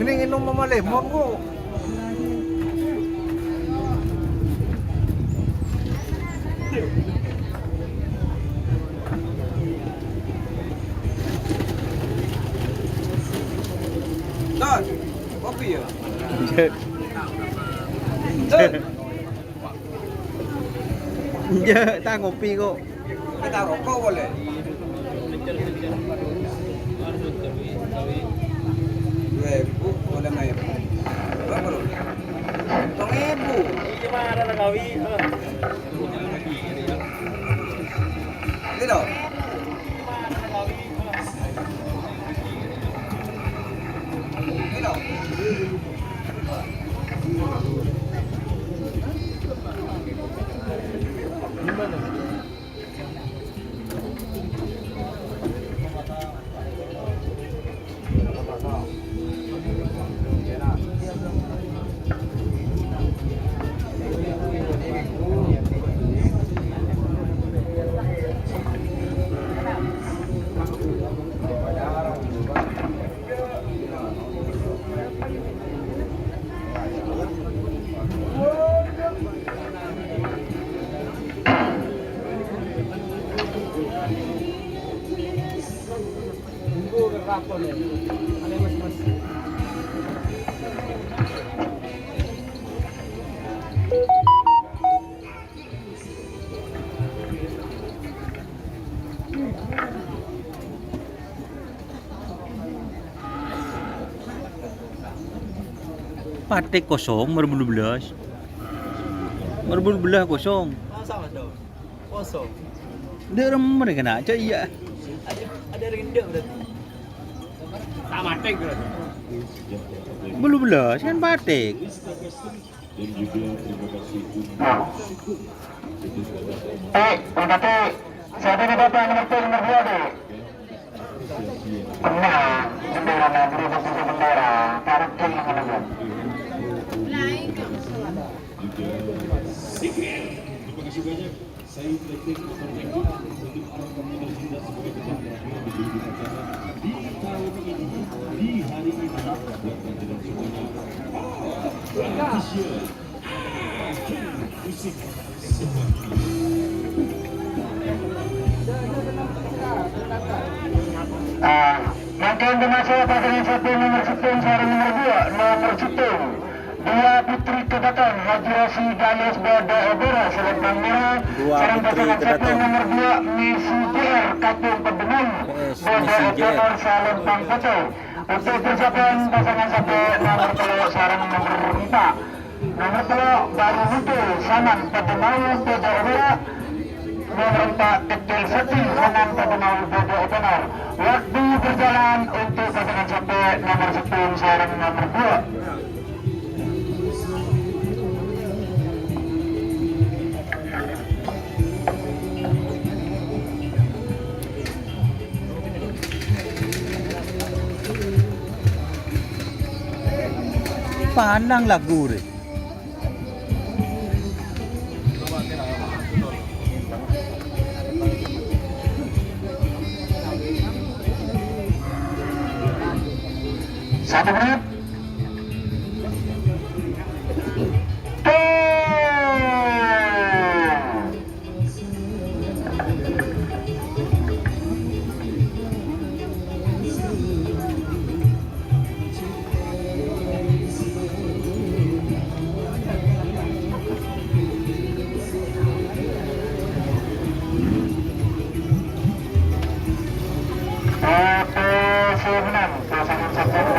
Ini inom mo lemon ko. Don, kopi ya? Don. Ya, tak ngopi kok. Kita rokok boleh. Ibu boleh main. Berapa lu? Tong ibu. Gimana nak kawi? Tidak. Tidak. Patik kosong, merbulu belas. Merbulu belah kosong. Masa mas dong? Kosong. Dia remeh kena aja iya. Ada rindu berarti. Sama tek berarti. Bulu belas kan patik. Berarti siapa di bapak nomor 2 deh? Tenang, bendera negeri posisi bendera, tarik ke yang menunjuk. Terima kasih banyak. Saya Blackpink berjanji untuk anak kami tercinta sebagai pejabat terakhir di Budi Acara di tahun ini, di hari ini buat panjenengan semuanya. Indonesia, musik Mungkin dimasuk pasangan satu nomor 10 seorang nomor 2 nomor 10 dua putri kedaton Haji Rosi Gales Bada Ebera Selatan Merah seorang pasangan satu nomor 2 Messi JR Kapung Pebenang Bada Ebera Salam Pangkoto untuk persiapan pasangan satu nomor 3 seorang nomor 4 nomor 3 baru muncul Saman Pebenang Bada Ebera nomor 4 Kecil Seti Saman Pebenang Bada Ebera. Waktu berjalan untuk pasangan sampai nomor 10 seorang nomor 2. Panang lagu deh. Satu menit.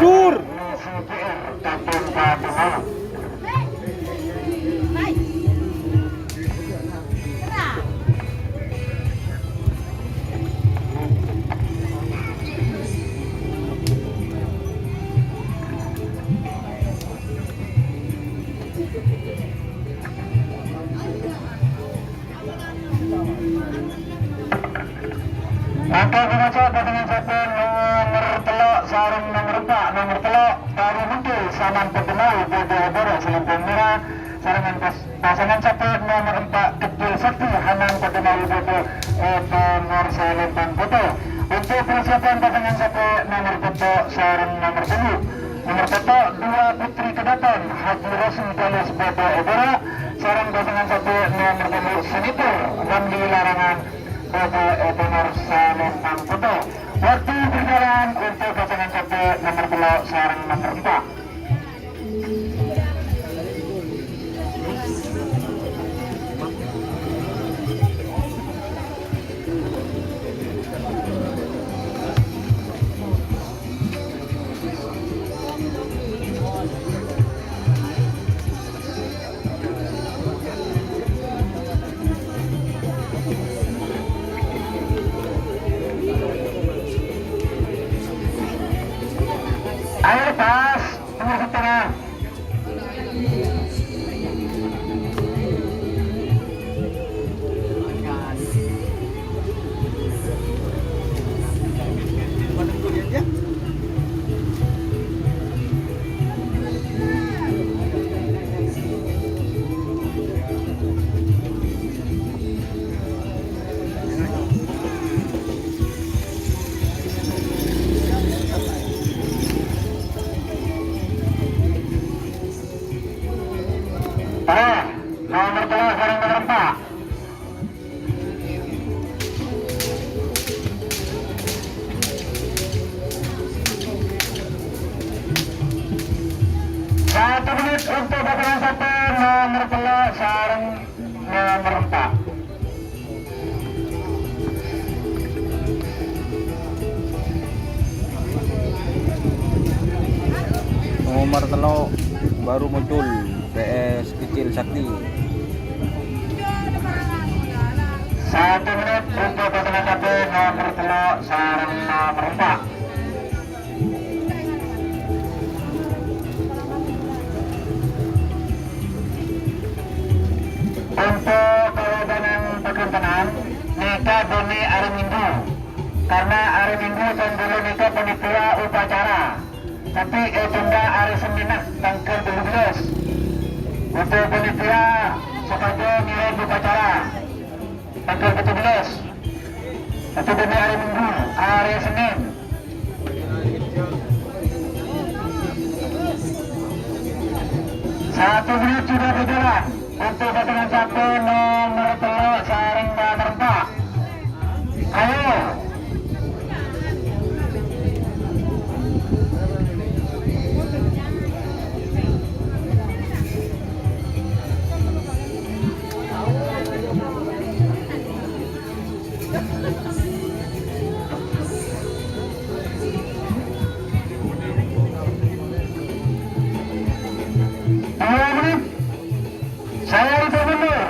Dur. Maka dimasuk pasangan satu nomor telok sarung nomor 4 nomor telok baru muncul Saman Pebenau Bada Ebera Selempang Merah sarangan pasangan satu nomor 4 Kecil Sakti Hanan Pebenau Bada Ebera Selempang Foto Untuk persiapan pasangan satu nomor foto sarung nomor 10. Nomor foto 2 Putri Kedaton Haji Rosim Galis Bodo Ebora. Sarung pasangan satu nomor 10 Senitor Ramli Larangan Bodo Ebonor Salempang Foto. Waktu berjalan untuk pasangan satu nomor 10 sarung nomor 4. Ayo lepas, nomor setengah. Nomor 3 sarung nomor 4. Satu menit untuk pasangan satu nomor 3 sarung nomor 4. Nomor telo baru muncul PS kecil Sakti. 1 menit untuk pasangan satu nomor 3 sarung nomor 4. Untuk kewajaran perkembangan nikah demi hari Minggu, karena hari Minggu dulu nikah panitia upacara, tapi tunda hari Senin tanggal 12. Untuk panitia sengaja nilai upacara tanggal 17, tapi demi hari Minggu, hari Senin. Satu menit sudah berjalan untuk pasangan satu nomor 3 sarung nomor 4. Ayo. Saya itu mundur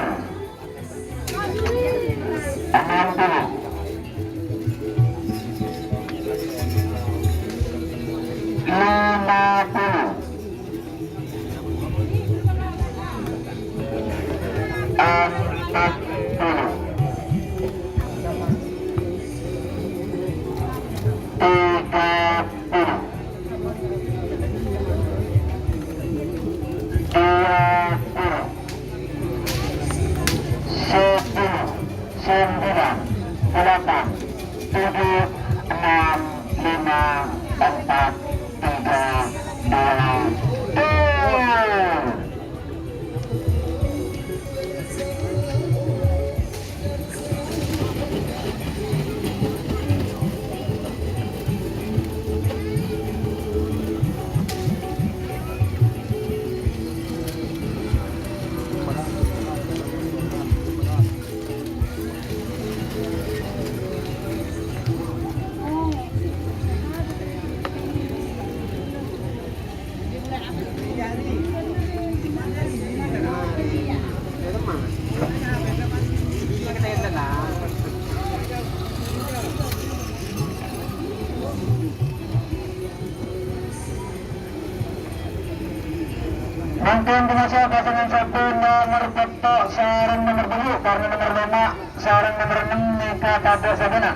6 pasangan 1 nomor foto sarung nomor 10 karena nomor 5 sarung nomor 6 Nika Tabel Sabana.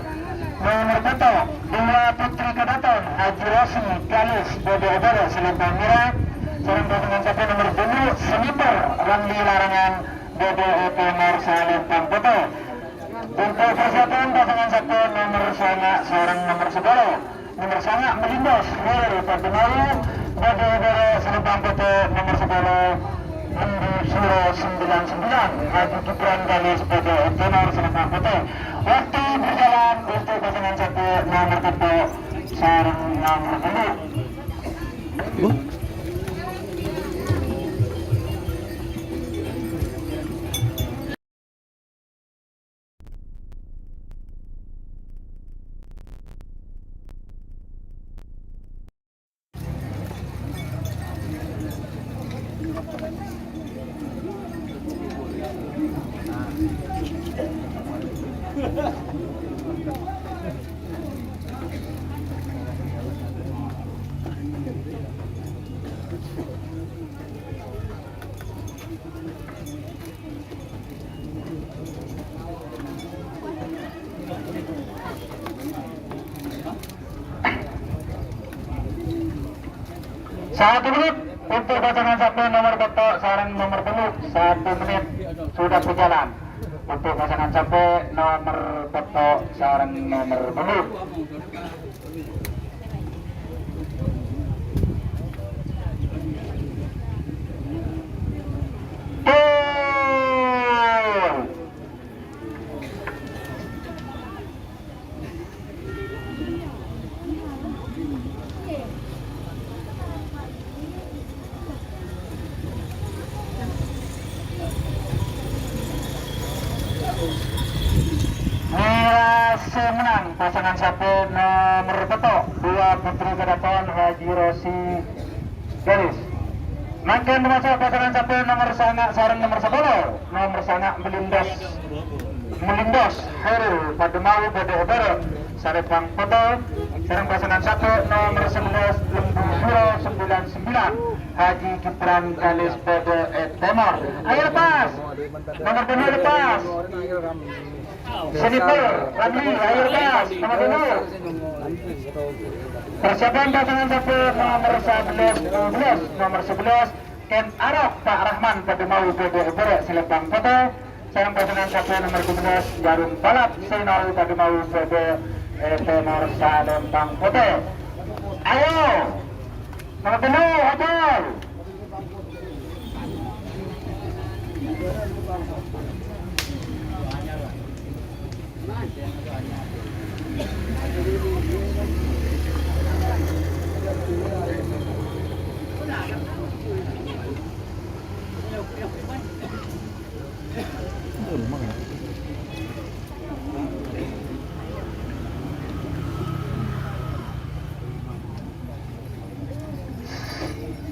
Nomor foto 2 Putri Kedaton Haji Rosim Galis Bodo Oboro Selempang Merah. Sarung pasangan 1 nomor 10 Senitor Ramli Larangan Bodo Oboro Selempang Foto. Untuk persiapan pasangan satu nomor sana sarang nomor 10 nomor sana melindas Heri Fatimayu pada udara Selembang PT nomor 10 Lembu Suro 99 Haji Kipran kali sebagai tenor Selembang PT. Waktu berjalan untuk pasangan satu nomor 7 sarang nomor 10. Satu menit untuk pasangan satu nomor beto sarang nomor 10. 1 menit sudah berjalan untuk pasangan satu nomor beto sarang nomor 10. Menang pasangan satu nomor beto 2 Putri Kedaton Haji Rosi Garis. Makin masuk pasangan satu nomor sana sarang nomor 10 nomor sana melindas Heri Fatimayu pada udara Sarepang Foto sarang pasangan satu nomor 11 Lembu Suro 99 Haji Kipran Kalis pada Temor. Ayo lepas nomor 2 lepas Seniper Ramli, ayo lepas nomor 2. Persiapan pasangan satu nomor 11 nomor 11 Ken Arok Pak Rahman Fatimayu pada udara Selembang Foto sarang pasangan satu nomor 17 Jarum Balap Senawi Fatimayu pada Temor Selembang Foto. Ayo nomor 2 Hajal.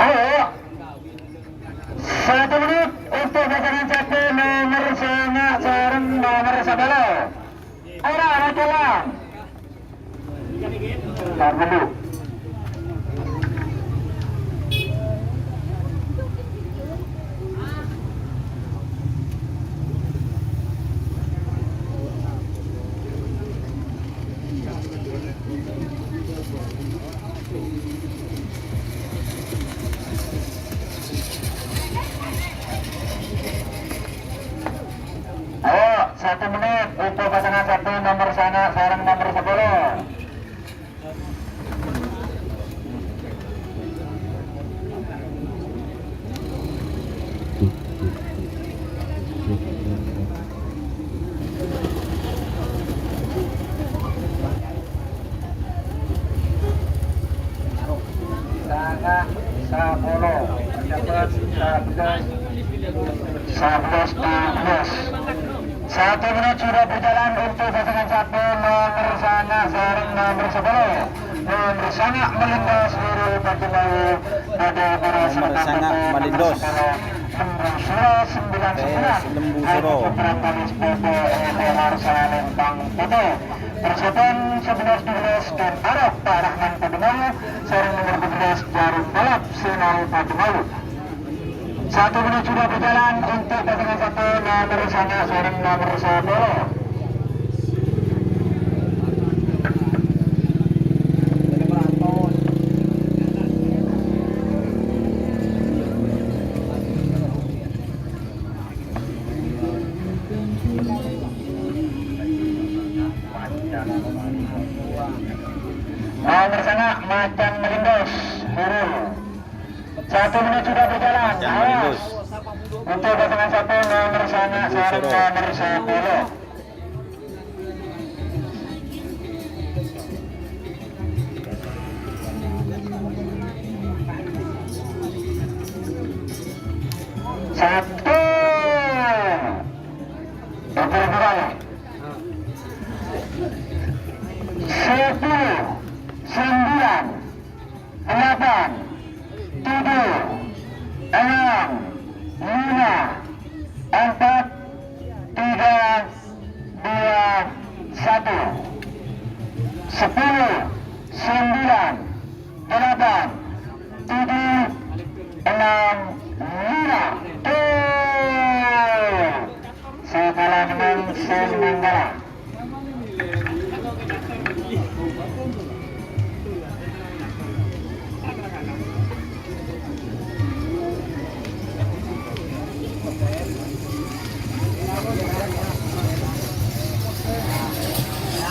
Ayo 1 menit untuk pasangan satu nomor sana sarang nomor 11. Ayo jalan. Tahan dulu. Ayo 1 menit untuk pasangan satu nomor sana sarang nomor 10. Satu menit sudah berjalan untuk pasangan satu nomor sana sarang nomor 10 nomor sana melindas Heri Fatimayu pada para nomor sana melindas Lembu Suro 99 Lembu Suro Temor Selembang Foto. Persiapan 11-12 dan Arok Pak Rahman Fatimayu sarang nomor 12 Jarum Balap Senawi Fatimayu. 1 menit sudah berjalan untuk pasangan satu nomor sana sarang nomor 10. 1 menit sudah berjalan. Jangan Awas. lulus. Untuk pasangan satu nomor sana sarung nomor 10. Satu. Bergerak. 10, 9, 8, 7, 6, 5, 4, 3, 2, 1. 10, 9, 8, 7, 6, 5. Sekala menang semenggala.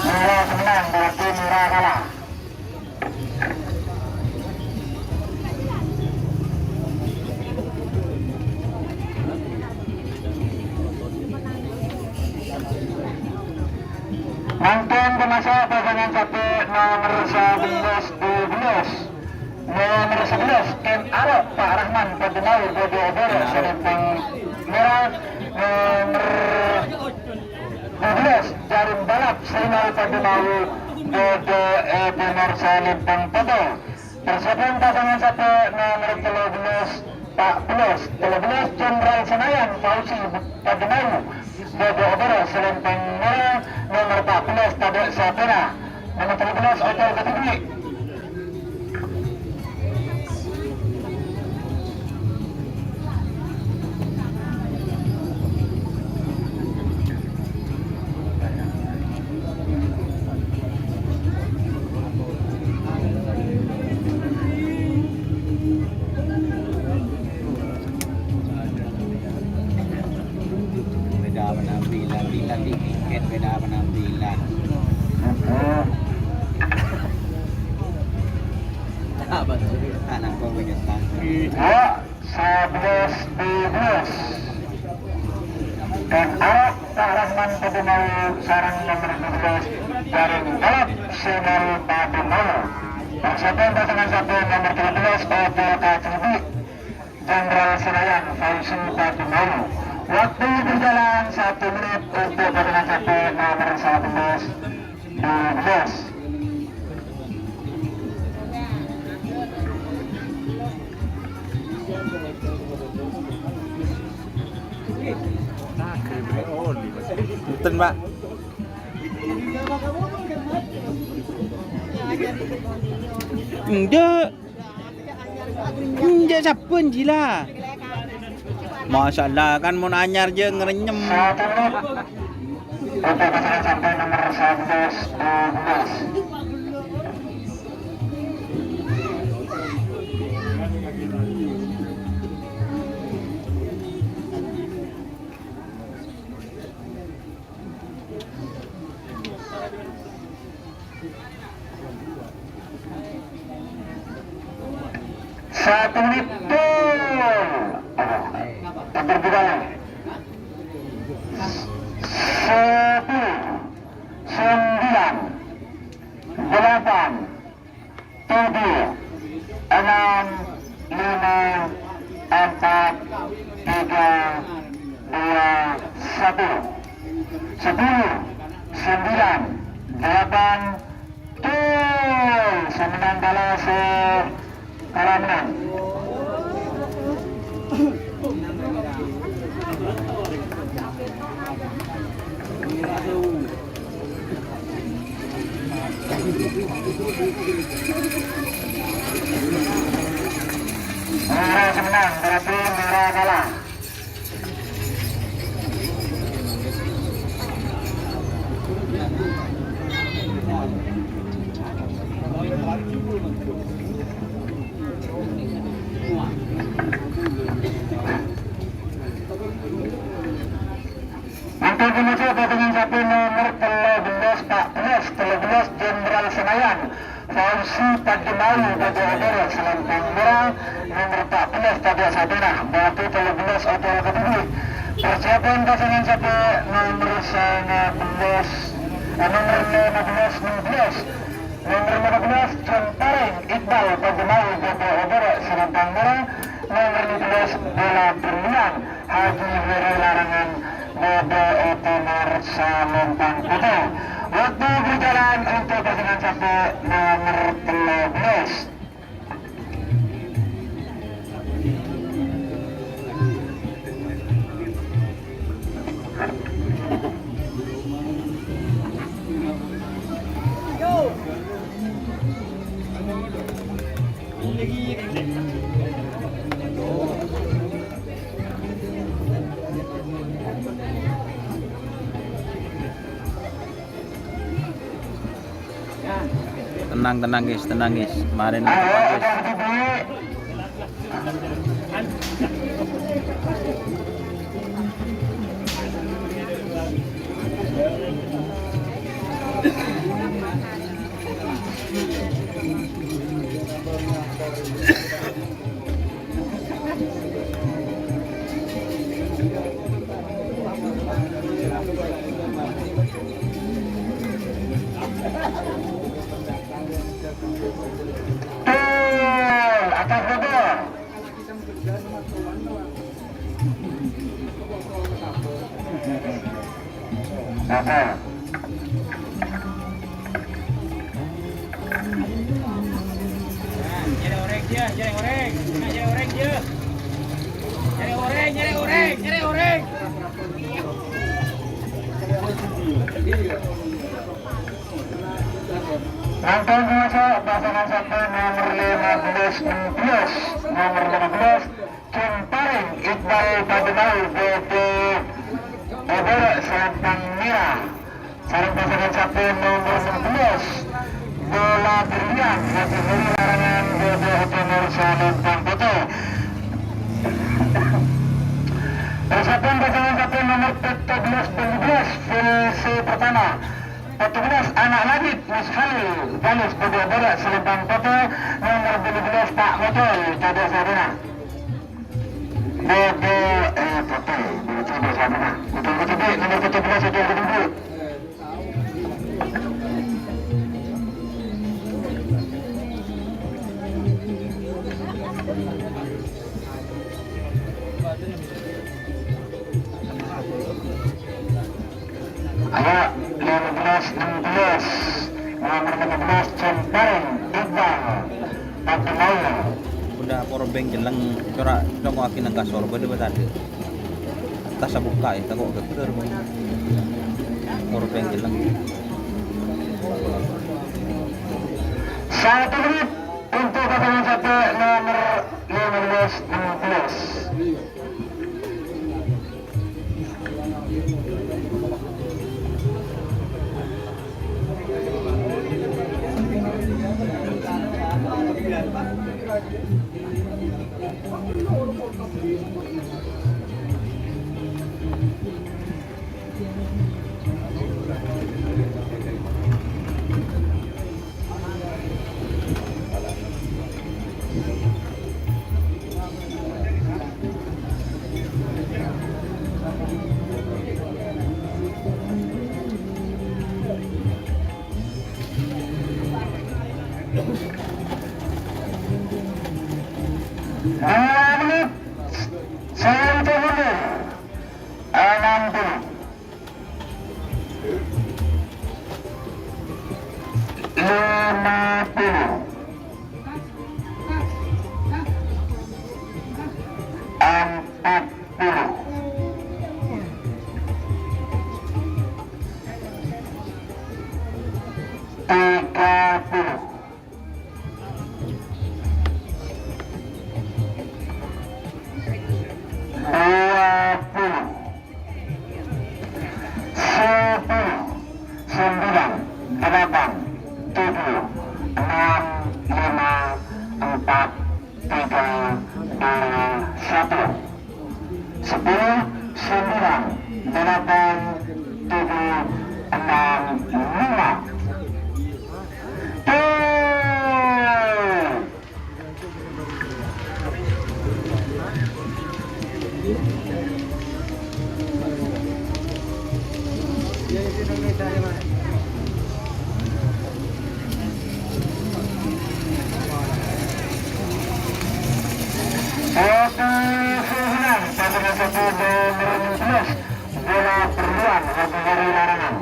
Merah menang berarti merah kalah. Mantan pemasa pasangan satu nomor 11 12. Nomor 11 Ken Arok Pak Rahman Pademau Bodo Oboro Selempang merah. Nomor 12 Jarum Balap Selima Pademau Bodo Benar Selempang Podo. Persiapan pasangan satu nomor 13 Pak Plus 13 Jenderal Senayan Fauzi Pademau Bodo Oboro Selempang merah. Nomor 14 Tadek Sapera. Nomor 13 Otor Ketugli. Beda penampilan, bila di tiket beda penampilan. Apa tuh? Anak kau begitu. Ya, 11 12. Dan Arok Pak Rahman Pademau sarang nomor 12 Jaring Balap Senal Pademau. Persiapan pasangan satu nomor 13 Otor Ketugli Jenderal Senayan Fauzi Pademau. Waktu berjalan 1 menit untuk pasangan satu nomor 11 12. Punten, Pak. Enggak. Enggak saben gila. Masalah kan mau anyar je ngerenyem. 1 menit untuk pasangan satu nomor 11 12. Satu menit untuk berjalan. 10, 9, 8, 7, 6, 5, 4, 3, 2, 1. 10, 9, 8, semenang kalah kalah menang. Merah semenang berarti merah kalah. Untuk menuju pasangan satu nomor 13 Pak Plus 13 Jenderal Senayan Fauzi Padmawi Baju Udara Selempang Merah. Nomor 14 Tabia Sabina Batu 13 Hotel Kediri. Persiapan pasangan satu nomor 15 nomor 15 Cemparing Iqbal Padmawi Baju Udara Selempang Merah. Nomor 15 Bola Berlian Haji Heri Larangan Bodo Otonar Salempang Putih. Waktu berjalan untuk pasangan satu nomor 13. Tenang guys, kemarin Ayo, apa guys? udah berdiri. Atas bodor. Oke. Jadi orek dia, jadi orek. Nak jadi orek dia. Jadi orek. Nonton masuk pasangan satu nomor 15 nomor 15 Cemparing Iqbal Padmawi Batu Udara Selempang Merah. Sarung pasangan satu nomor 11 Bola Berlian Haji Heri Larangan Bodo Otonar Salempang Putih. Persiapan pasangan satu nomor 14 Filsi pertama 14 Anak Labib Mas Khalil Galis Bodo Udara Selempang Putih. Nomor 12 Pak Motol Tabia Sabina Bodo Putih Tabia Sabina betul-betul baik. Nomor 17 Hotel Kediri. Ayo 15-16 nomor 15 Cemparing Iqbal Padmawi. Udah powerbank jelang corak dong akin ang kasor ba diba tadi? Tas sa buka eh tako gagder mo. Powerbank jelang. 1 menit untuk pasangan satu nomor 15-16. menit saya dulu 60 50 10, 9, 8, 7, 6, 5. pasangan satu nomor 11 bola perluan dari larangan.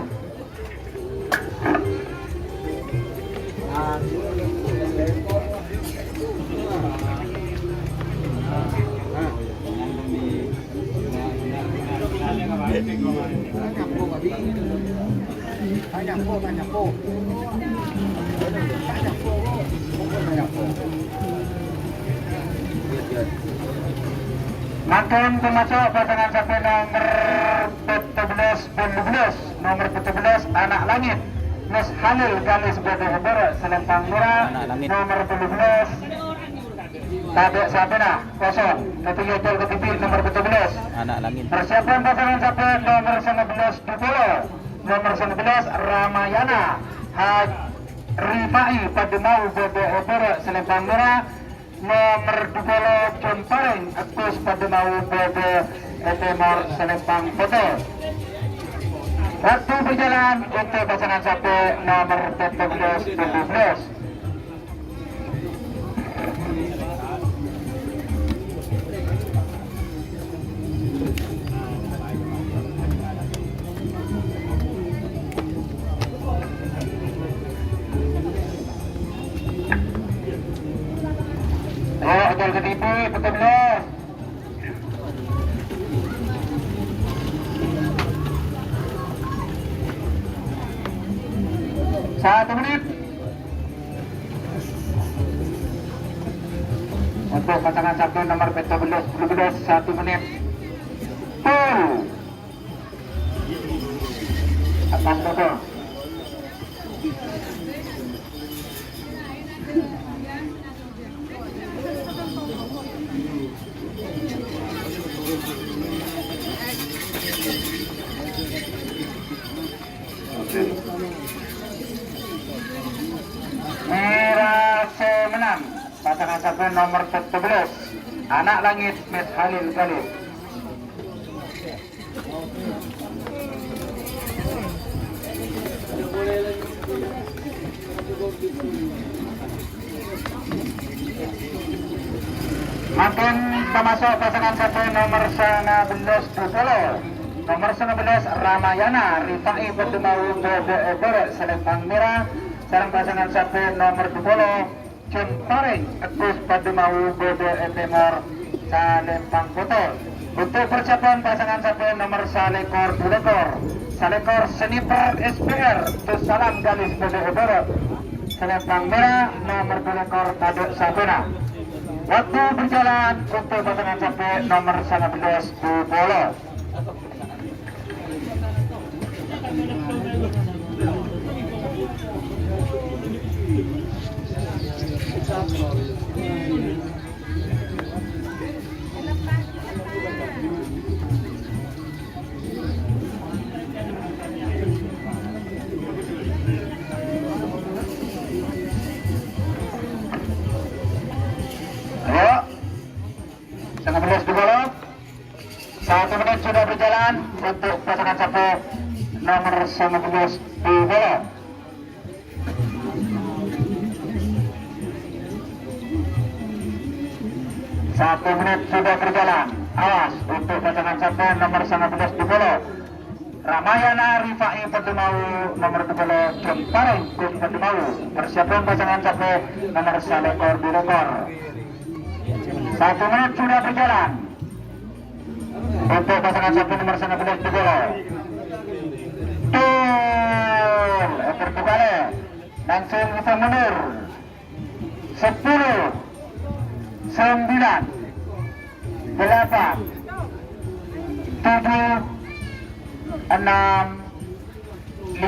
Makin pemasok pasangan sampai nomor 14 dan 12 nomor 14 Anak Langit Mas Halil Galis Bodohobor Selempang Murah nomor 12 Tabek Sabena kosong ketiga jol ketipik nomor 14 Anak Langit. persiapan pasangan sampai nomor 19 Dupolo nomor 19 Ramayana Rifai Pademau Bodohobor Selempang Murah nomor 20 John Pareng Agus Pademau Bodo Etemor Selempang Botol. Waktu berjalan untuk pasangan satu nomor 14 12. Jol ketipu, betul belas. Satu menit untuk pasangan satu nomor 12 1 menit. Atas betul. Mirase menang pasangan satu nomor 14 Anak Langit Mas Halil Galis. Makin pemasok pasangan satu nomor 19 Dupolo nomor 19 Ramayana Rifai Pademau Bodohobor Selempang Merah sarang pasangan satu nomor 20 John Pareng Agus Pademau Bodo Etemor Selempang Botol. Untuk persiapan pasangan satu nomor Salekor Bulekor Salekor Seniper SPR Tus Salam Galis Bodohobor Selempang Merah nomor Bulekor Tabek Sabena. Waktu berjalan untuk pasangan satu nomor 19 Dupolo. Ayo, 19 Dupolo. 1 menit sudah berjalan untuk pasangan satu nomor 19 Dupolo. Satu menit sudah berjalan. Awas untuk pasangan satu nomor 19 Dupolo. Ramayana Rifai Pademau nomor 20 John Pareng Gus Pademau. Persiapan pasangan satu nomor Salekor Bulekor. 1 menit sudah berjalan untuk pasangan satu nomor 19 Dupolo. Tul ekor kembali langsung kita mundur 10 9 8 7 6 5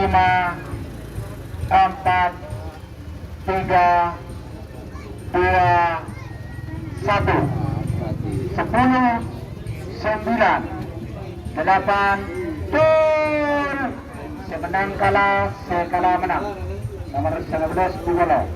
4 3 2 1 10 9 8 Tul semenang kalah sekalah menang nomor 19 Dupolo.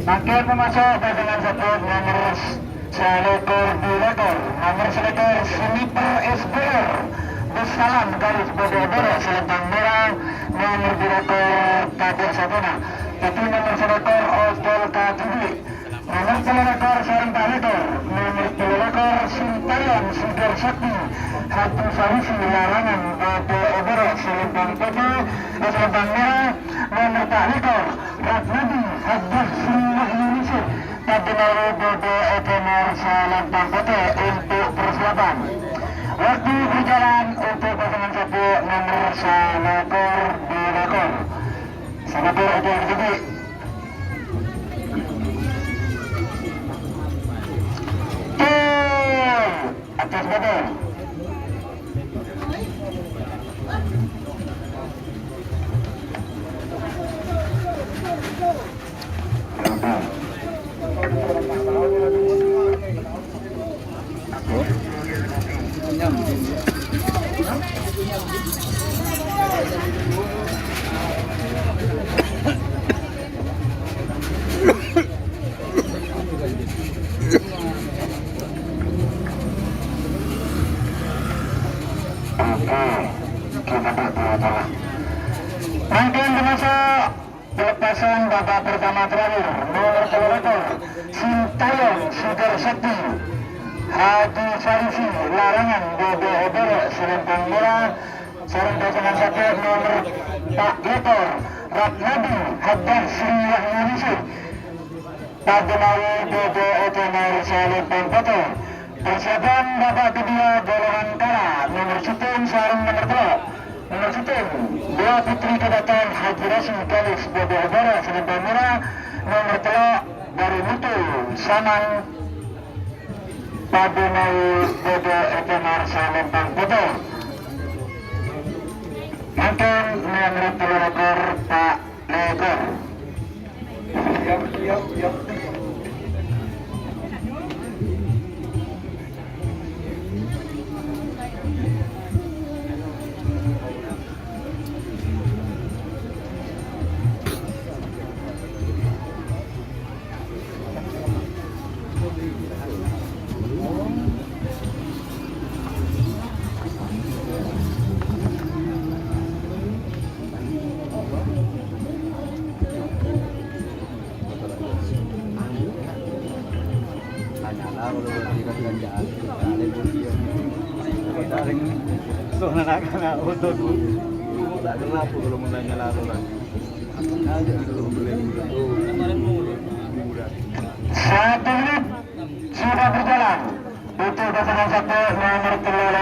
Makin memasuk pasangan satu nomor selekor Dilekor, nomor selekor Sniper SBR Besalam garis bodoh-bodoh selempang merah, nomor Dilekor Kadir Sabana, itu nomor selekor Osdol Katudi, nomor selekor Sarang Lekor, nomor selekor Sintayan Sugar Sakti, Hatu Sarisi Larangan bodoh-bodoh selempang putih, selempang merah, nomor Lekor Ratnadi Hadah Sri Wahyunisir, Padinaru Bodo Ekenar Salempang Putih untuk persiapan. Waktu berjalan untuk pasangan satu nomor Salakor Dilekor. Salakor itu yang jadi. Atas Bodo. Mungkin termasuk pelepasan babak pertama terakhir nomor selekor Sintayong Sugar Sakti, Haji Sarisi Larangan bodoh-bodoh selempang merah, sarang pasangan satu nomor Pak Lekor Ratnadi Hadah Sri Wahyunisir, Padinawi bodoh Ekenar selempang putih. Persiapan babak kedua golongan kala nomor Sutin sarung nomor 2, nomor Sutin dua putri kedatangan Haji Rasul Galis bodoh-bodoh selempang merah, nomor 3 dari Mutu Saman Padinawi bodoh Ekenar selempang putih. Mungkin nomor pelekor Pak Lekor. Yap. Tak gelap kalau mulanya lalu lagi. Aja dulu boleh. 1 menit sudah berjalan untuk pasangan satu nomor telur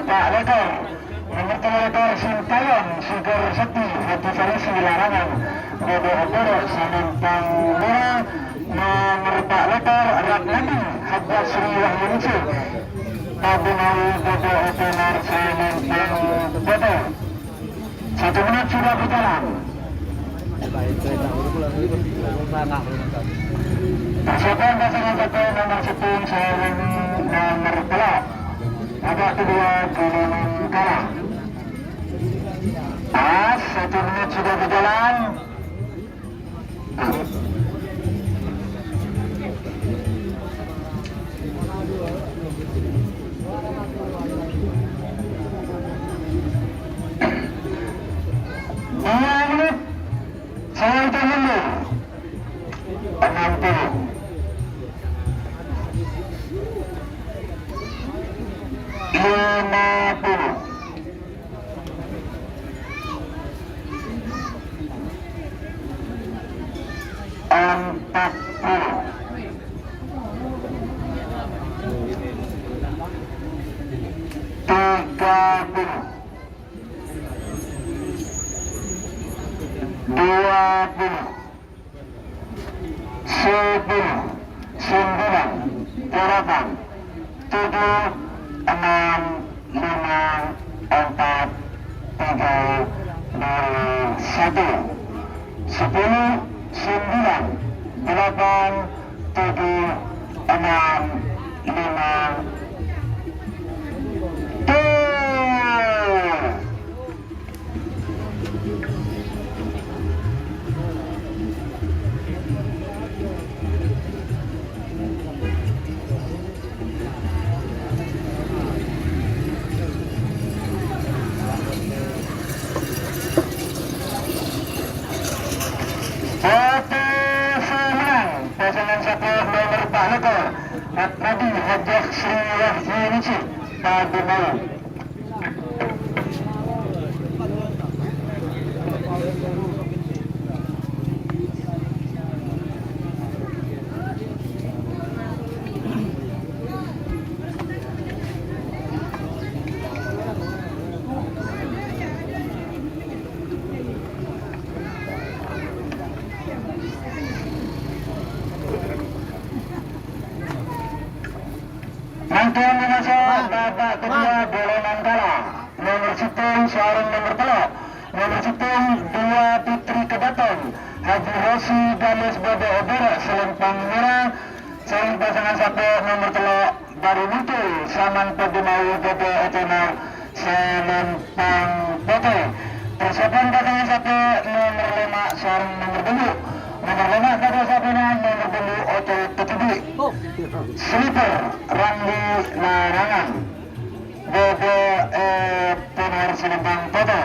Pak Lekor, nomor telur Sintayong Sugar Sakti, Hati Sarisi Larangan bodoh-bodoh selempang merah, nomor Pak Lekor Ratnadi Hadah Sri Wahyunisir, Padinawi bodoh Ekenar selempang bodoh. 1 menit sudah berjalan. Persiapan pasangan satu nomor 10 sarung nomor 4. Babak kedua golongan kala. Pas 1 menit sudah berjalan. Saya mundur 60. 4, 3, 2, 1. 10, 9, 8, 7, 6, 5, 4. Pasangan satu nomor Pahlaga Atmadi Hajah Sri Wahyu Pada Malam. Mantuan Indonesia babak kedua golongan kalah. Nomor 10 sarung nomor telok. Nomor 10 dua Putri Kedaton Haji Rosi Galis Bodo Obera Selempang Merah. Sarung pasangan satu nomor telok baru muncul Saman Pedumau Bodo Etenau Selempang Bote. Persiapan pasangan satu nomor 5 sarung nomor 2. Nomor 5 pada sapinya nomor 2 Oto Petubi. Slipper Ramli Larangan Bodo Tenar Selempang Bote.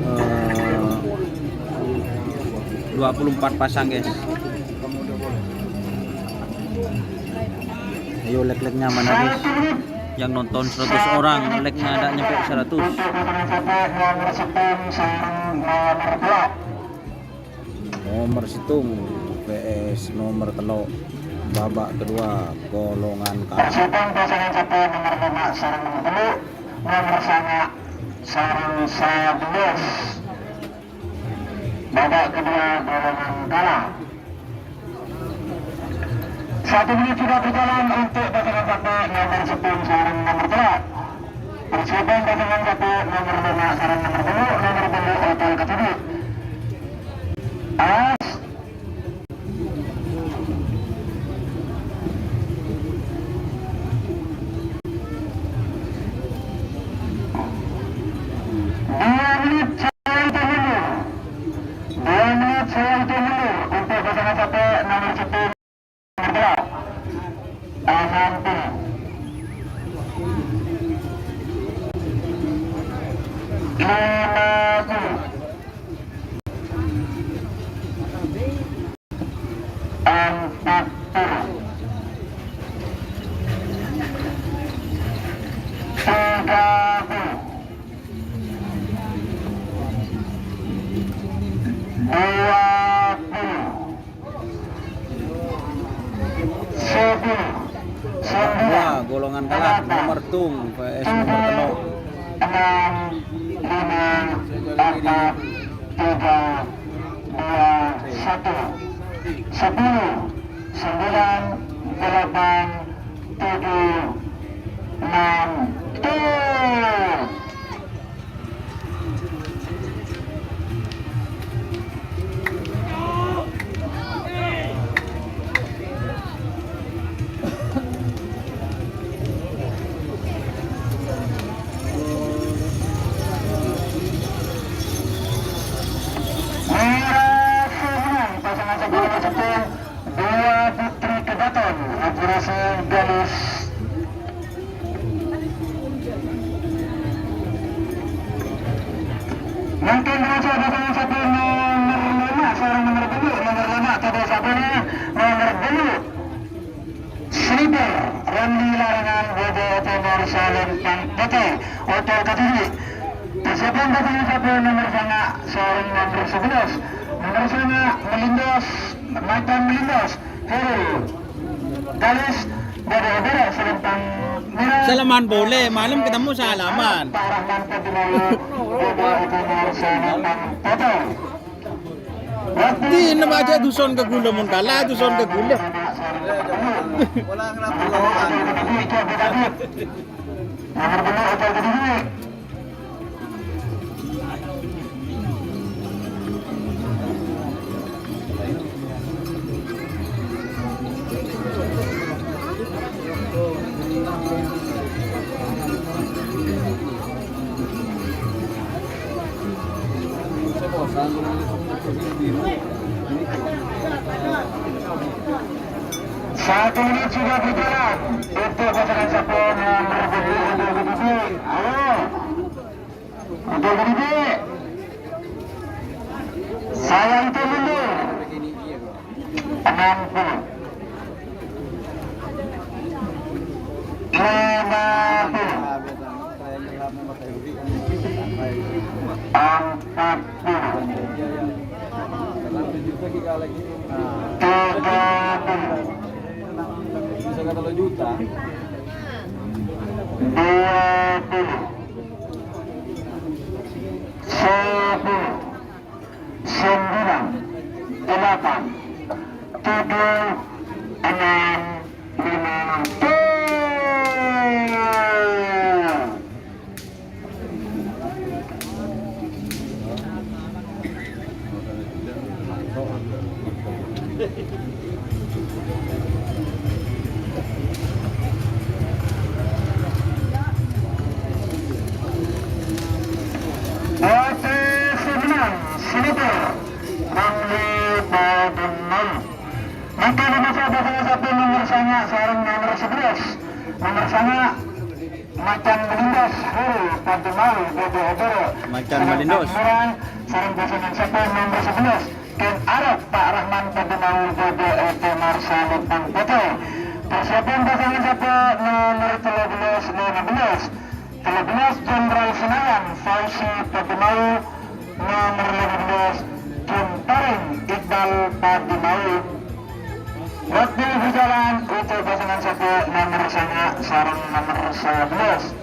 Uh, 24 pasang guys. Ayo leg-legnya mana guys? Yang nonton 100 orang, leg-nya ada nyampe 100. Nomor situng vs nomor telok babak kedua golongan kalah. Pasangan satu nomor 5 sarung nomor teluk, nomor sama sarung 11. Babak kedua golongan kalah. 1 menit sudah berjalan untuk pasangan satu nomor 10 sarung nomor telok. Persiapan pasangan satu nomor 5 sarung nomor teluk, nomor 2 hotel Ketudi. As. Untuk pasangan satu nomor 10 nomor telok. Nanti 40. Wah, golongan kalah nomor tung vs nomor telok. 6, 5, 4, 3, 2, 1. 10, 9, 8, 7, 6, tuh. Pasangan sebelum sepuluh dua Putri Kedaton Haji Rosi Galis. Mungkin saja pasangan satu nomor 5 seorang nomor 2 nomor 5 pada sapinya nomor 2 Slipper Ramli Larangan Bodo Tenor Selempang Bote Hotel Ketudi. Persiapan pasangan satu nomor sana seorang nomor 11 nomor sana Melindos Maitan Melindos Hero Galis Bodo Obera Selempang merah. Sa laman boleh, malam ketemu sa halaman. Pak Rahman Padimalu BDO Timur Selatan Toto. Di nama aja dusun ke gula mun kalah dusun ke gula. Wala kenapa lawan. Nomor benar hotel kedua. Satu menit sudah berjalan untuk pasangan Sapon yang berbeda untuk Gede. Ayo, untuk Gede. Saya itu mundur. 60. 30. Bisa kata lo juta. 20. Macan Malindos. Sarang pasangan Sapon nomor 11 Ken Arab Pak Rahman Padimalu BDO Timur Selatan Toto. Persiapan pasangan Sapon nomor 13 Jenderal Senayan Fauzi Padimalu, nomor 15 Kim Taring Iqbal Padimalu. Waktu berjalan untuk pasangan Sapon nomor sarang nomor 11.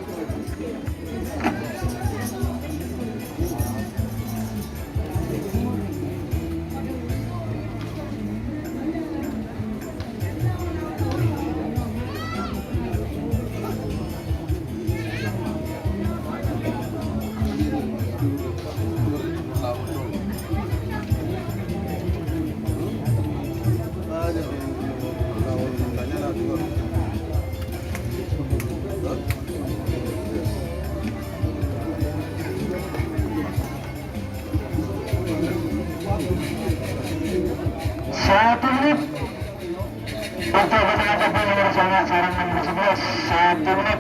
Satu menit untuk pasangan Sapon nomor sarang nomor 11. 1 menit.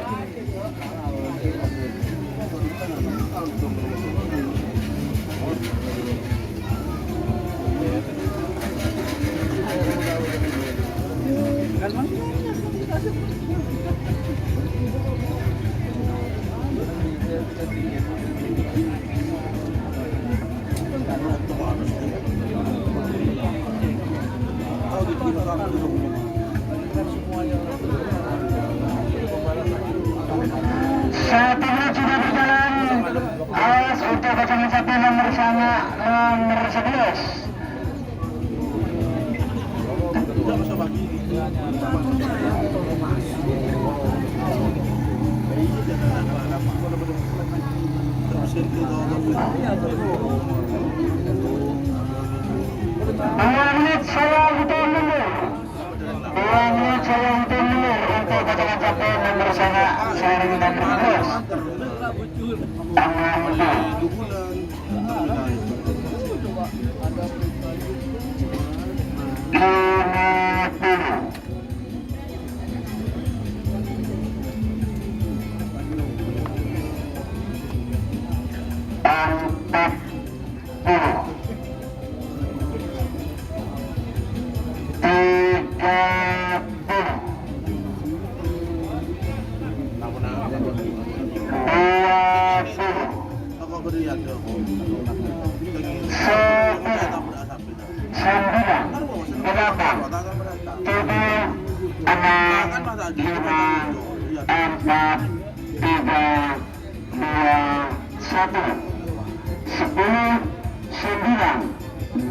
Satu menit sudah berjalan. Awas untuk pasangan Sapon nomor 11. Dua menit saya hutan mundur. 2 menit saya hutan mundur untuk pasangan Sapon nomor sarang nomor 11. Tangan mundur. 50. 9, 8, 7, 6, 5, 4, 3, 2, 1. 4, 3, 2, 1. 10, 9,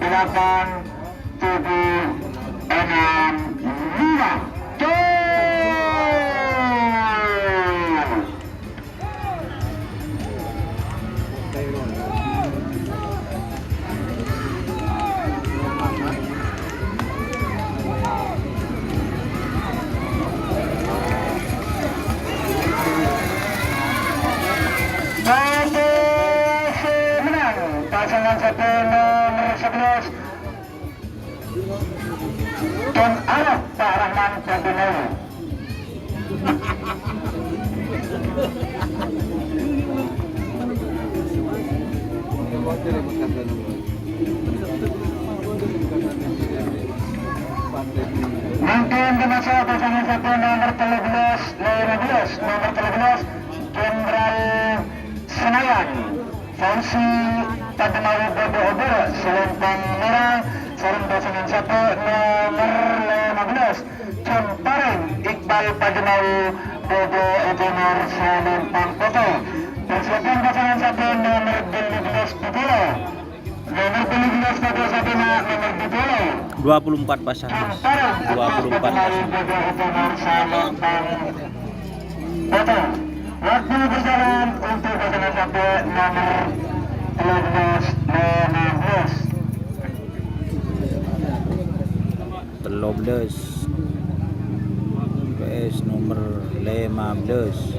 8, 7, 6, 5. Pasangan satu nomor 11 Don Arab Pak Rahman Fadinawi. Mungkin di masa pasangan satu nomor 13 nomor 13 Jenderal Senayan Fauzi Padmawi Bodo Oboro selempang merah. Sarung pasangan satu nomor 15 Camparan Iqbal Padmawi Bodo Oboro selempang foto. Persiapan pasangan satu nomor 12 Putolo. Nomor 12 foto satu nomor Putolo. 24 pasangan. 24 pasangan. Bodo Oboro selempang foto. Waktu berjalan untuk pasangan satu nomor 13 PS nomor 15.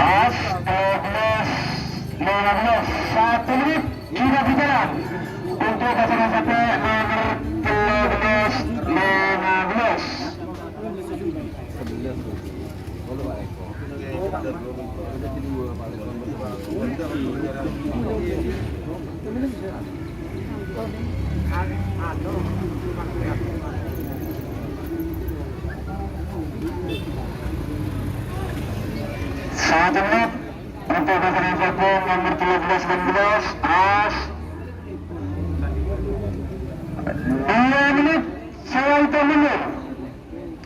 As 12, 1 menit sudah berjalan untuk pasangan satu nomor 15. Satu menit untuk pasangan satu nomor 13-16 as 2 menit saya itu mundur 11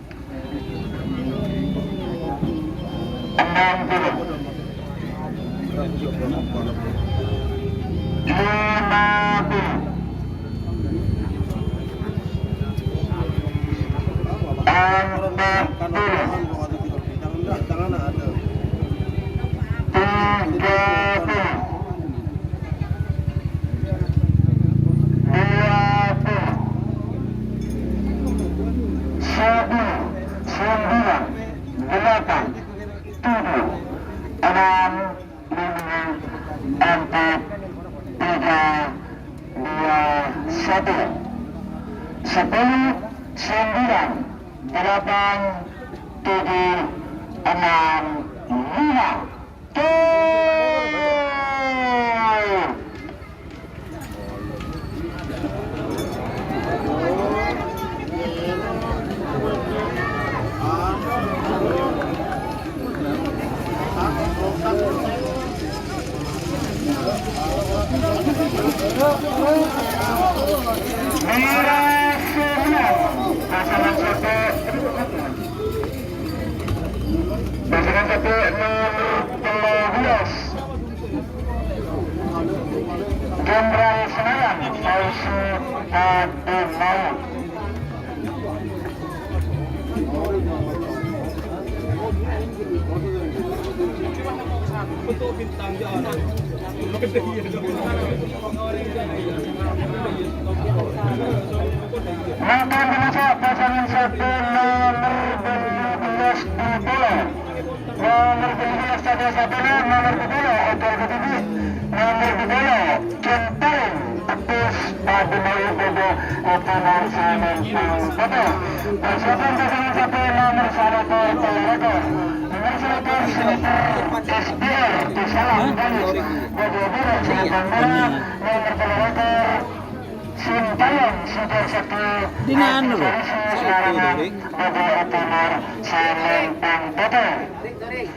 Sintayong sudah satu Dinaan loh.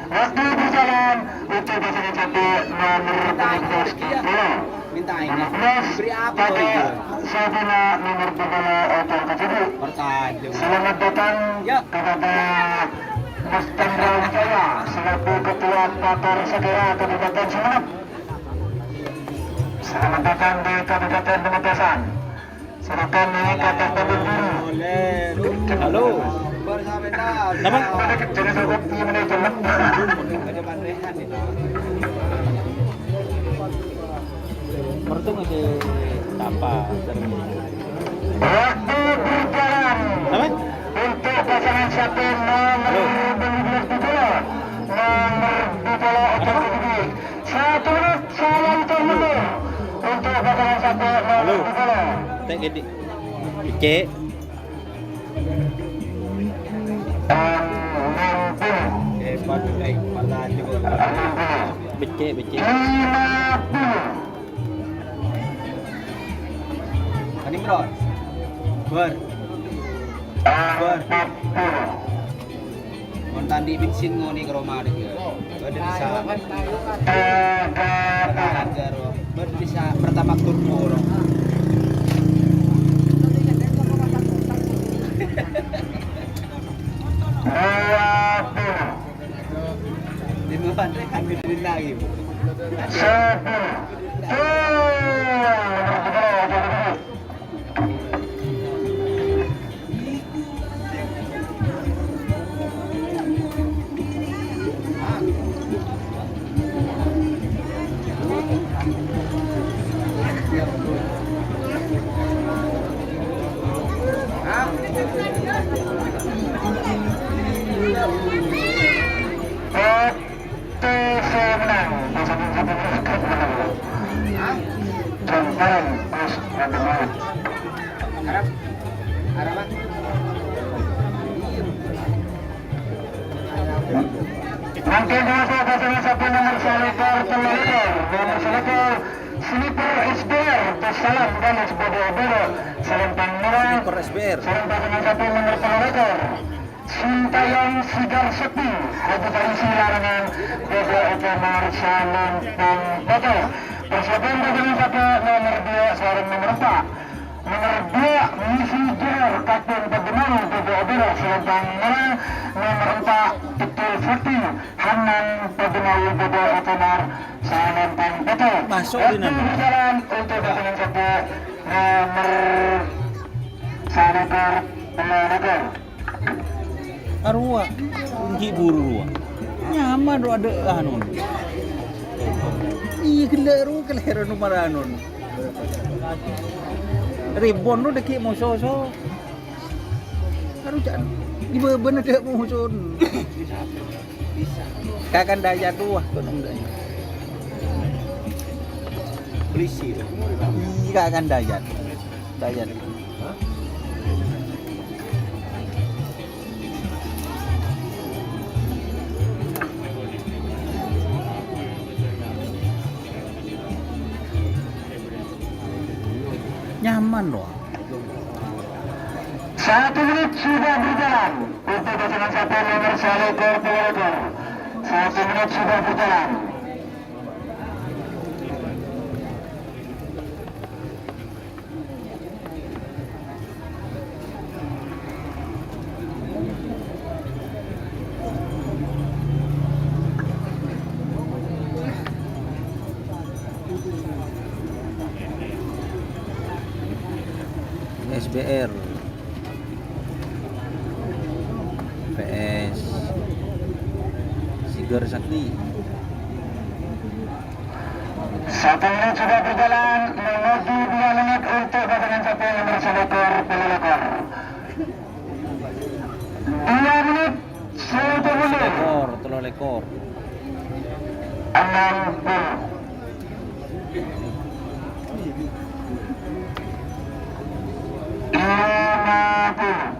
Waktu berjalan untuk pasangan satu nomor 12 Mintain ya. Beri apa pada itu? Sabila nomor 12 otak tersebut. Bertajam. Selamat datang kepada Mas Chandra Wijaya selaku Ketua Patar Segera Kabupaten Sumeneb. Selamat datang di Kabupaten Pamekasan. Silakan naik ke atas panggung biru. Halo. Bersama dah. Nama? Jangan sanggup di manajemen. Ada bandrehan itu. Mertu masih apa? Waktu berjalan Apa? untuk pasangan satu nomor 12 nomor 12 otak tersebut. 1 menit salam termundur untuk pasangan satu Halo. nomor 12. Teh gede. Cek. Hebat baik pada juga. Becek, becek. 50. Ani bro. Ber. 40. Mon tandi bensin ngoni ke rumah dia. Ber bisa. 30. Perkaran garo. Ber bisa pertama turbo dong. Lima bandrehan bidin lagi. Mungkin dua pasangan satu nomor selektor pelakor nomor selektor Sniper SBR tersalam dari sebagai obero selempang merah Skor SBR. serang pasangan satu nomor pelakor Sintayong Sigar Sekti Haji Polisi Larangan Bodo Ekamar Salempang Bodo persatuan pasangan satu nomor 2 sarang nomor 4 nomor 2 Misi Jer Kapten Pegunung Bodo Obero selempang merah nomor 4 Betul Fakti Hanan Pegunung Bodo Ekamar Salempang Bodo Masuk di nama. berjalan untuk pasangan satu nomor selektor pelakor. Arua. Tinggi buru rua. Nyaman do ada anu. Iya keleru keleru nomor anu. Ribon do deki moso-so. Harus jangan di bener dek moso. Kakan daya dua konong daya. Polisi. Iya kakan daya. Daya. Nyaman loh. 1 menit sudah berjalan untuk pasangan satu nomor selektor pelakor. 1 menit sudah berjalan. SBR PS Sigar Sakti 1 menit sudah berjalan menuju 2 menit untuk pasangan satu nomor selektor pelakor. 2 menit 1 menit lekor telur lekor 60. 50. 40.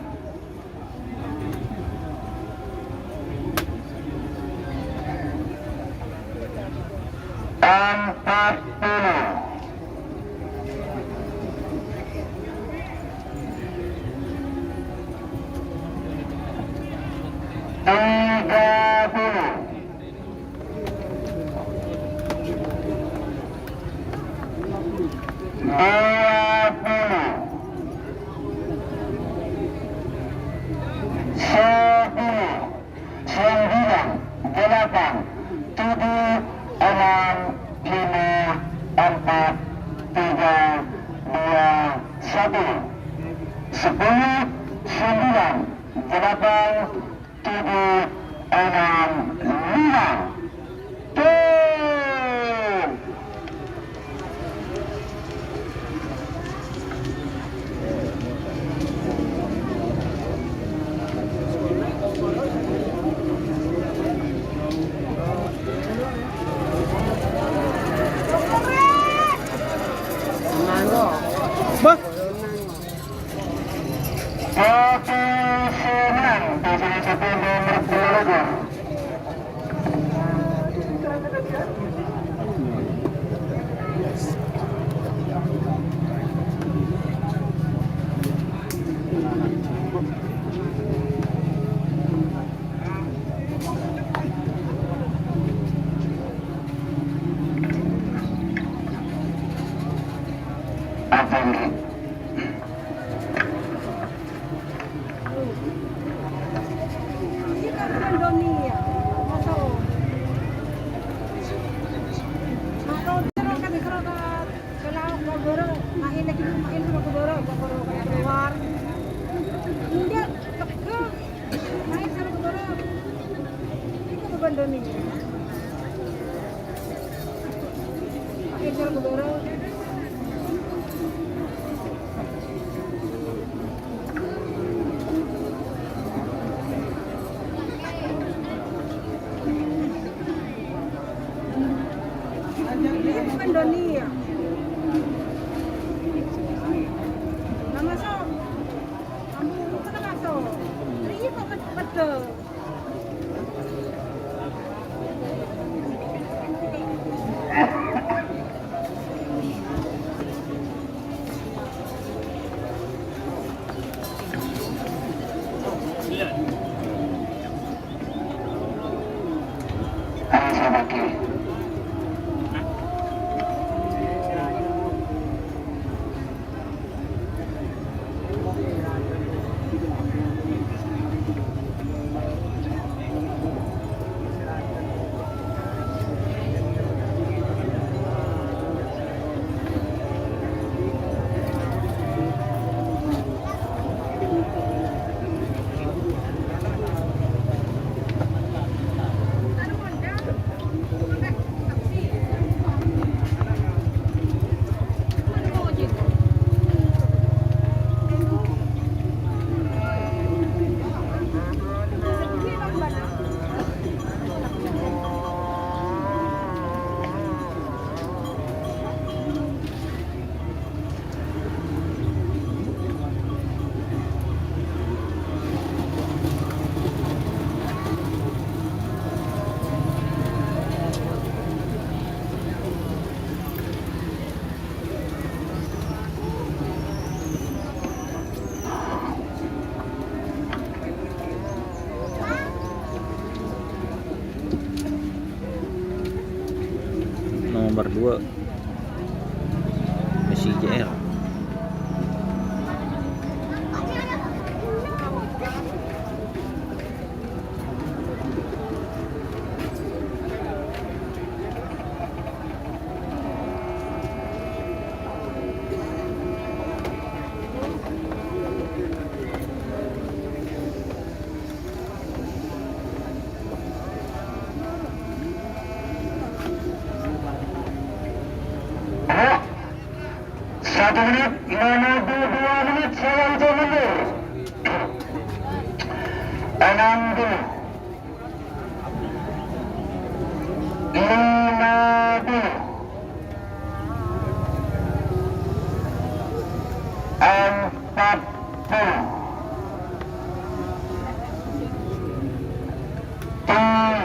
Nomor 2 Messi JR. Satu menit menuju 2 menit selanjutnya mundur. 60, 50, 40, 30,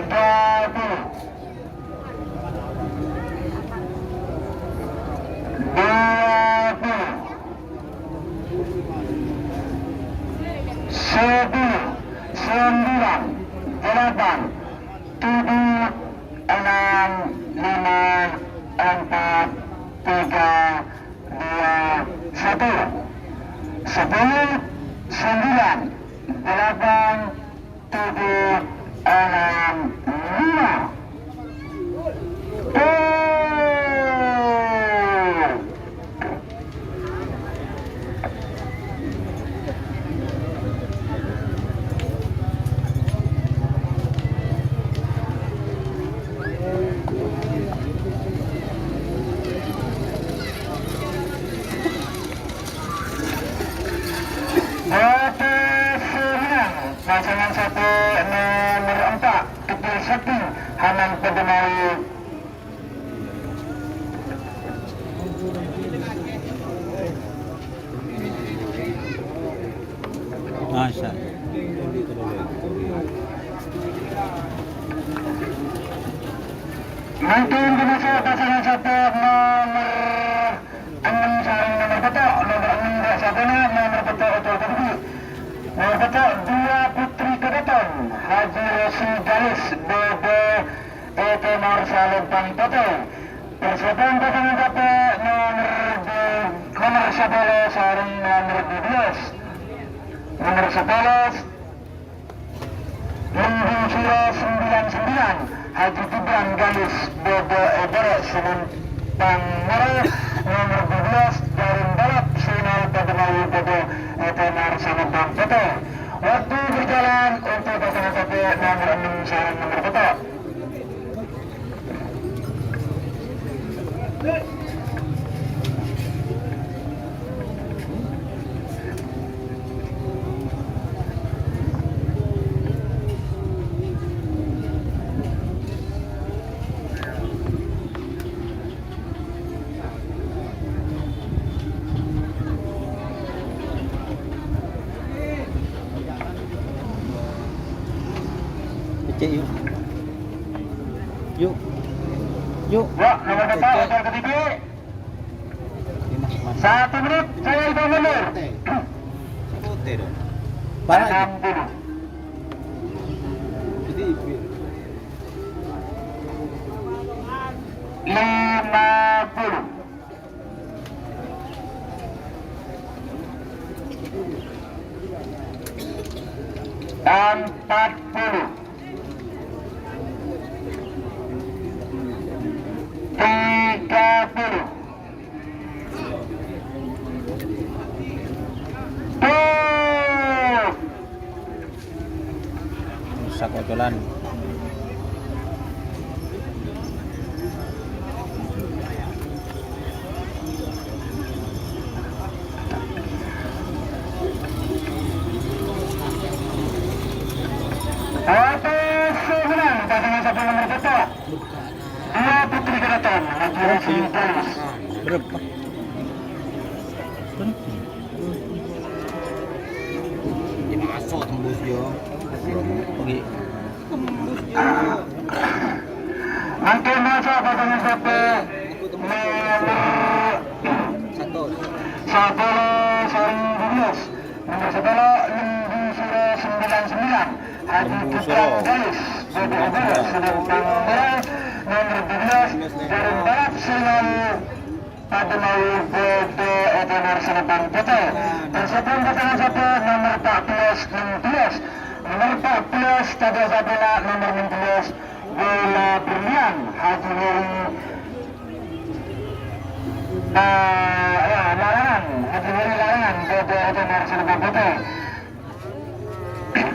10, 9, 8, 7, 6, 5, 4, 3, 2, 1. 10, 9, 8, 7, 6, 5. Pasangan 1 nomor 4 Kepil Sakti Hanan Pedemai. Masa. Mungkin dimasa pasangan 1 nomor 6 saring nomor petok nomor 6 sabana nomor petok Otor Kediri. Nomor petok 2 Putri Kedaton Haji Rosi Galis BB PT Marsalem Pangpoto. Persiapan pasangan 1 nomor 11 saring nomor 12. Nomor 11 Lembung Suro 99 Haji Gibran Galis Bodo Ebere Selumpang Merah. Nomor 12 Darin Balap Sunal Pademayu Bodo Etenar Sanabang Foto. Waktu berjalan untuk pasangan 1 nomor 6 sarang nomor foto. Cek yuk. Yuk. Yuk. Ya, nomor foto Otor Kediri. 1 menit saya hitung mundur. Putih dong. Parah. 60. Jadi ipin. 50. 40. 30. Rusak ocolan. Pasangan 1 nomor foto 2 Putri Kedaton Haji Rosi Galis. Berapa? Ini masuk tembus yo. Oke. Mungkin masa pasangan 1 Satu. 11 saring 12. Nomor 11 Lembung Suro 99 Haji Gibran Galis Bodo Ebere Selumpang Merah. Nomor 12 Darin Balap Sunal Pademayu Bodo Etenar Selumpang Foto. Persiapan pasangan 1 nomor 14 16. Nomor 14 Tabia Sabina. Nomor 16 Bola Brilian Haji Heri Larangan. Haji Heri Larangan Bodo Etenar Selumpang Foto.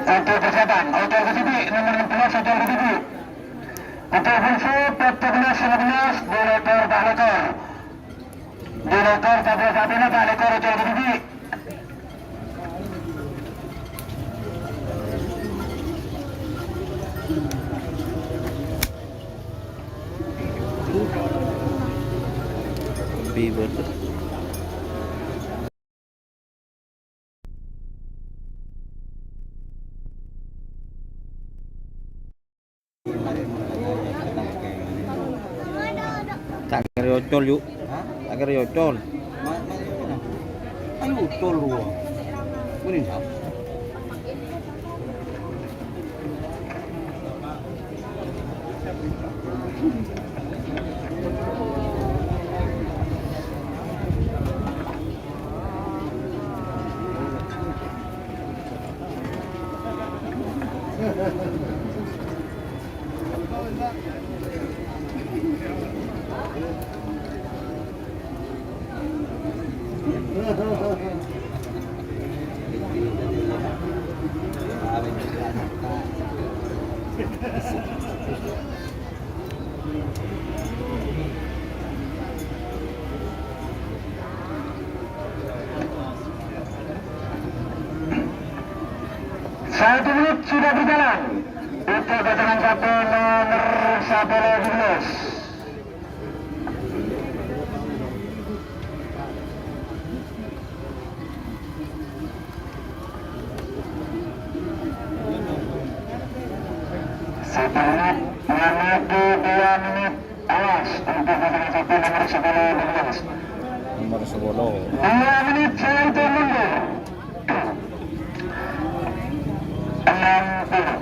Untuk persiapan Otor Kediri nomor 16 Otor Kediri. Untuk Fulfu 14-15 Direktur Pak Lekor. Direktur Tabia Sabina Pak Lekor Otor Kediri. Bibir. Tak kira yocol yuk. Tak kira yocol. Ayo tol ruang. Ini Satu menit sudah berjalan untuk pasangan satu nomor 11. Satu menit menuju 2 menit awas untuk pasangan satu nomor 11. Nomor 10. 2 menit satu mundur. 60.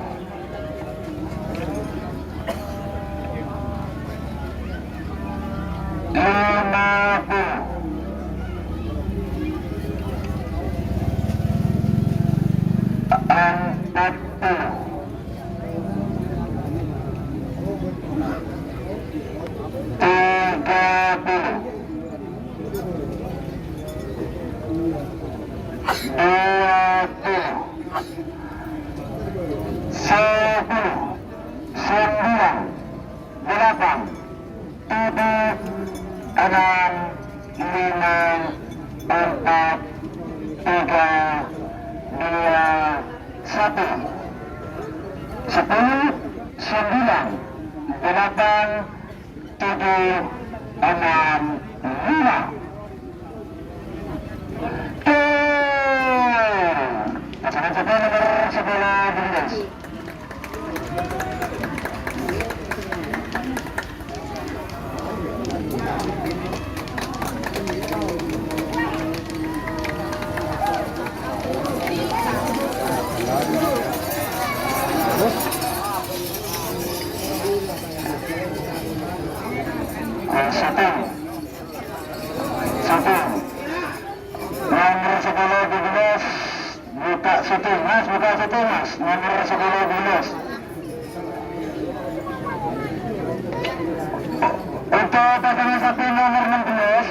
Untuk pasangan satu nomor 16,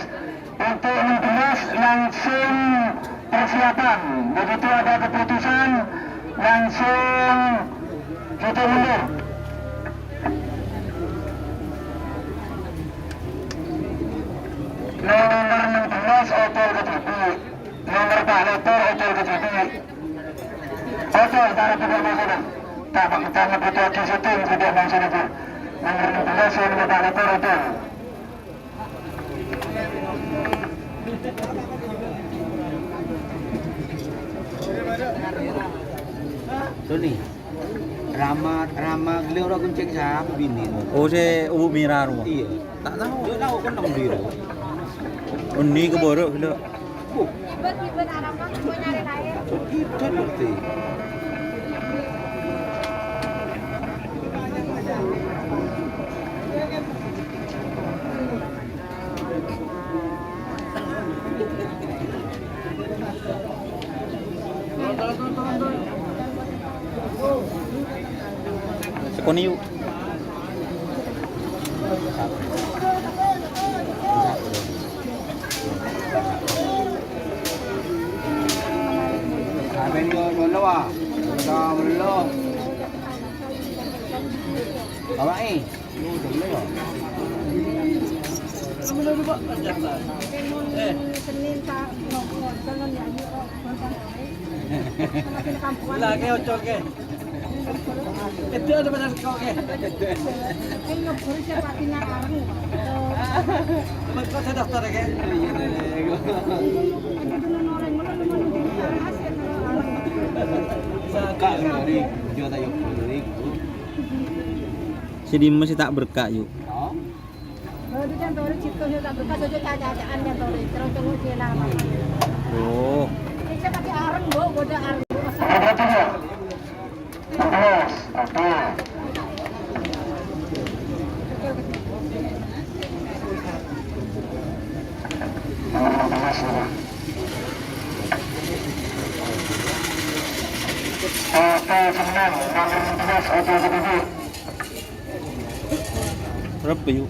untuk 16 langsung persiapan. Begitu ada keputusan langsung kita mundur. Nomor 16 Otol Ketripi, nomor Pak Letor Otol Ketripi. Otol taruh tidak masuk dah. Tak kita ngebutuhkan syuting tidak langsung itu. Nomor 16 yang nomor Pak Letor Otol. Tony, Rama beliau orang kuncing siapa bini tu? Oh, si Ubu Mira rumah. Iya. Tak tahu. Dia tahu kan nama biru. Ini ke borok ke tak? Ibet anak kan gue nyari air. Itu berarti. Sekoni yuk. Abang dulu ah. Dulu. Bawa dulu ah. Senin tak nongol, jangan nyanyi kok konten. Lagi ocok ke. Itu ada benar kau ke. Kan ngepur siapa tina areng. Kau saya daftar ke. Kak ngeri, dia tak yuk ngeri. Si Dimas si tak berkah yuk. Kalau dia tahu cipta dia tak berkas saja caca-cacaan dia tahu terus tunggu dia lah. Oh. Kita pakai areng bo, bodoh areng. Semenang nomor 11 Ojo Keduduk. Berapa yuk?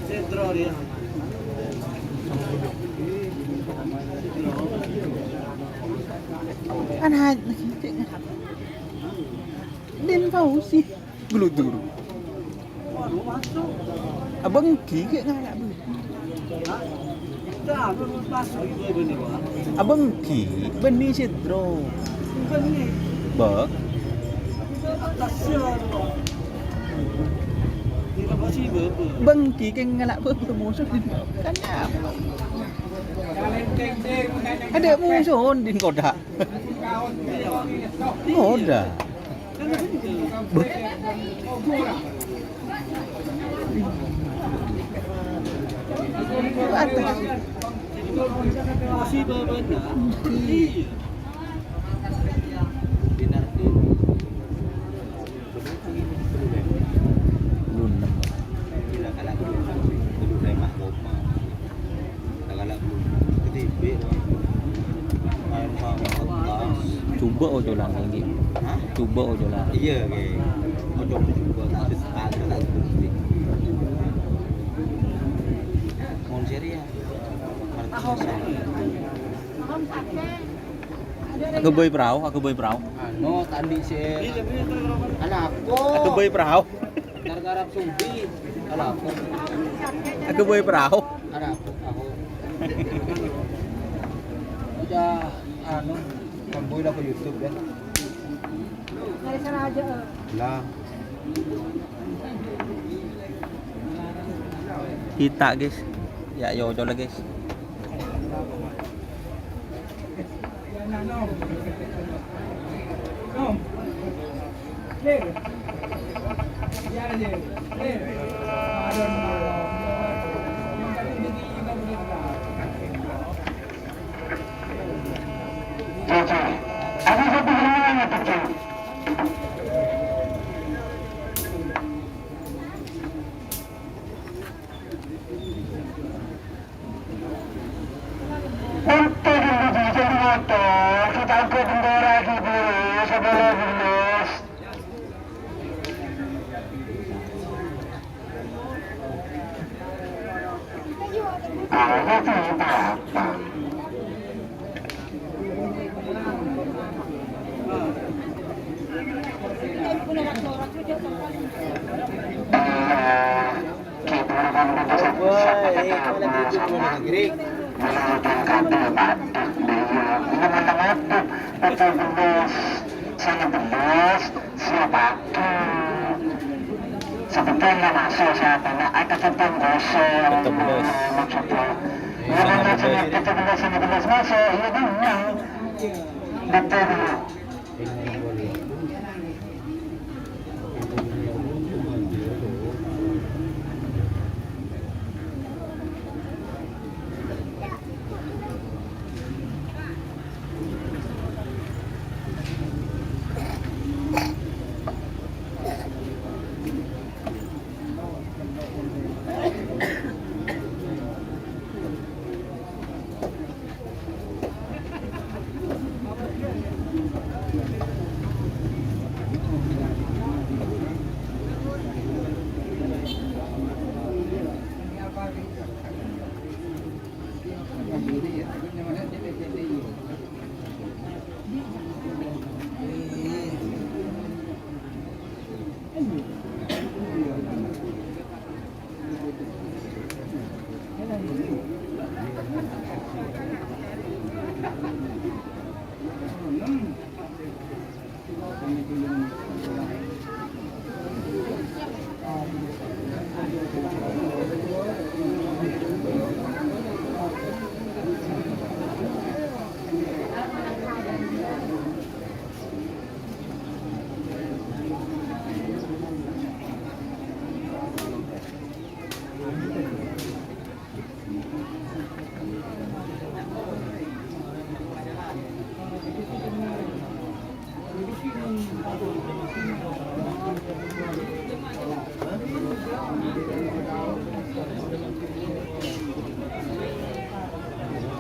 Sentro dia. Anak Din Fauzi geludur. Abang Ki kayak nganak bu. Dah, belum masuk itu benih wah. Abang Ki benih Citro. Benih. Bak. Tak siap. Tidak pasti berapa. Bang Ki kayak nganak bermusuh din kan apa? Ada musuh din kodak. Kodak. Atas. Masih berbeda. Iya. Coba ojo lang ini. Hah? Coba ojo lang. Iya, kayak mau coba juga tak ada tak seperti. Mohon seria. Aku boy perahu. Anu tadi si anakku. Aku boy perahu. Garap sumbi. Anakku. Aku boy perahu. Anakku aku. Udah anu kamboy lah ke YouTube kan. Dari sana aja. Lah. Kita guys. Ya yo ojo lah guys. Ada satu hal yang penting. Untuk menjadi motor, kita angkat bendera dulu sebelum lulus. Ada tidak apa. Sebetulnya masuk siapa nak akan tentang gosong maksudnya yang kita belas masuk ya benar betul.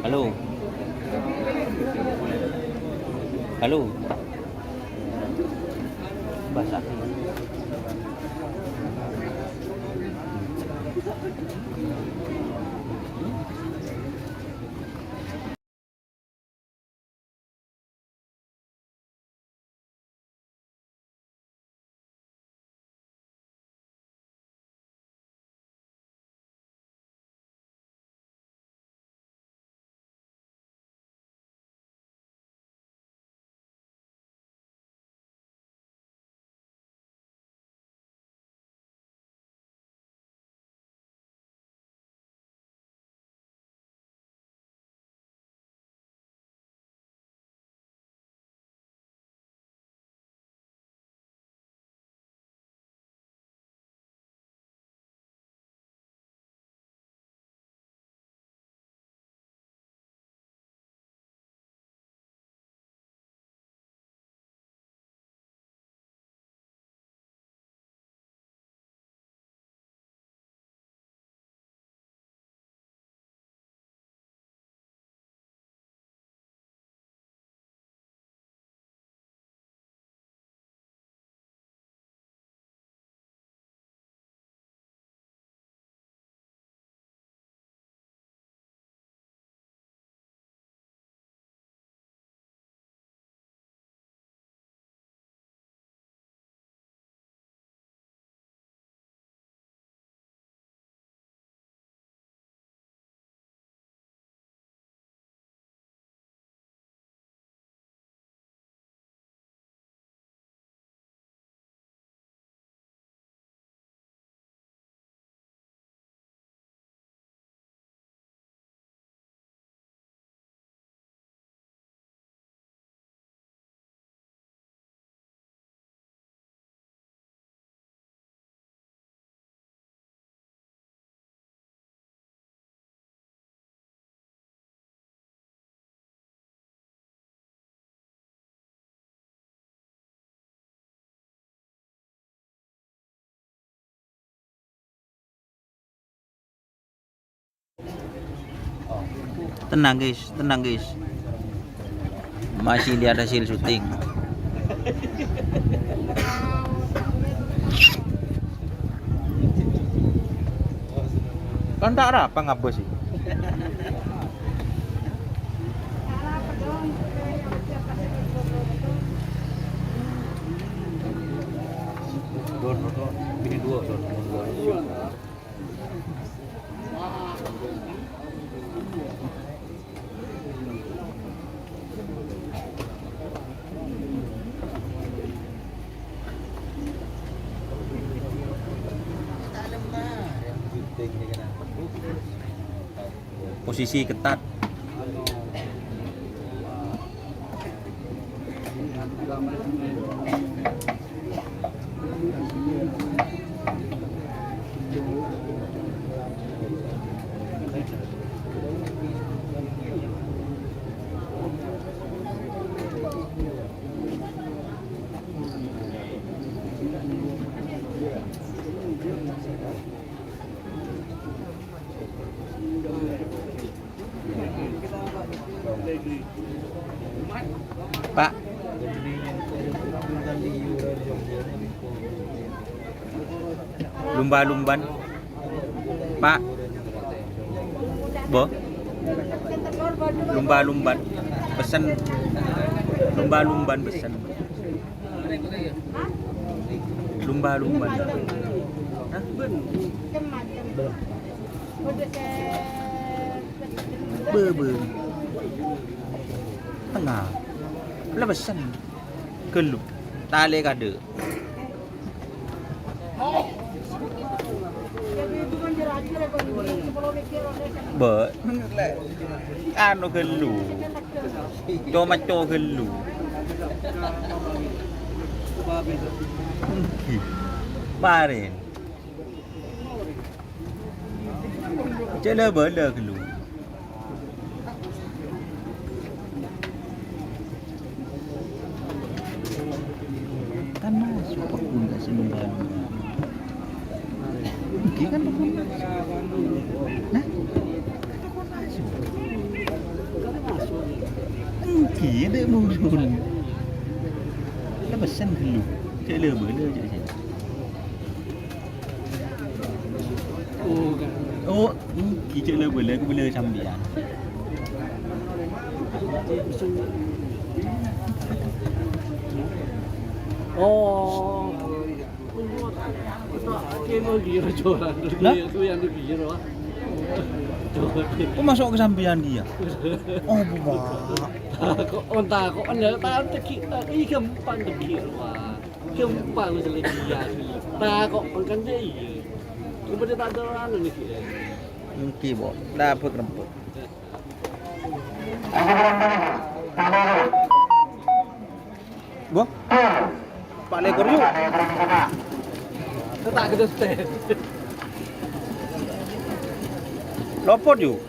Halo. Halo. Bahasa apa? Tenang guys. Masih lihat hasil syuting. Kan tak apa ngapa sih? Ini dua. Posisi ketat. Pak, lumba-lumban. Pak, Bo, lumba-lumban. Pesan lumba-lumban pesan. Lumba-lumban. Hah? Be. Tengah. Lah pesan. Kelu. Tali kade. Be. Anu kelu. Tomato kelu. Marin. Cela bela kelu. Tanah suka pun tak sembah. Mungkin kan tak pun. Nah, tak pun masuk. kia deh musun. Lah pesan dulu. Cek le bela cek cek. Oh kan. Oh, cek le bela aku bela sambian. Oh. Dia mau gila jualan Lah? itu yang dipikir wah. Kok masuk ke sambian dia? Oh, buah. Kok onta kok anda tak teki tak i gampang teki wah. Gampang selagi dia. Tak kok kan dia iya. Cuma dia tak ada anu nih. Mungkin bo, dapat remput. Bo? Pak Lekor yuk. Tak ada stand. Lopot yuk.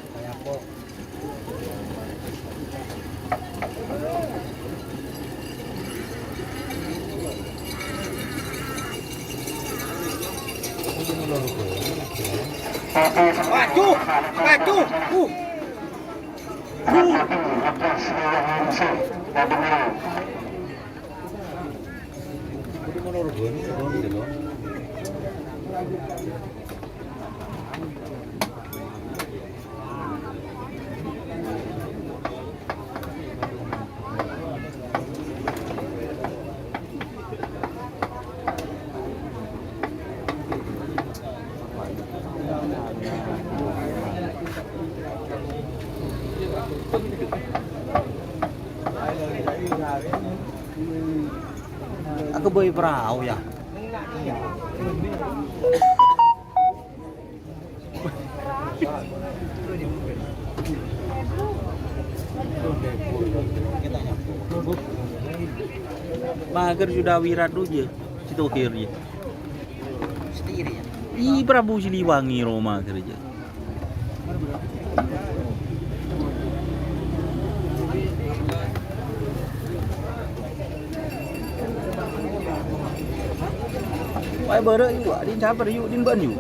Waduh, waduh, Aku bawa perahu ya. Mager sudah wirat aja, situ akhirnya. Sendiri ya. Ih, Prabu Siliwangi Roma kerja. Wah, baru yuk, din sabar yuk, din ban yuk.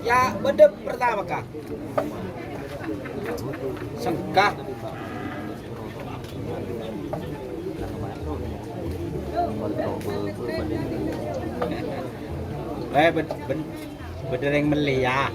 Ya, bedep pertama kah? Sengkah. Bedereng meli ya.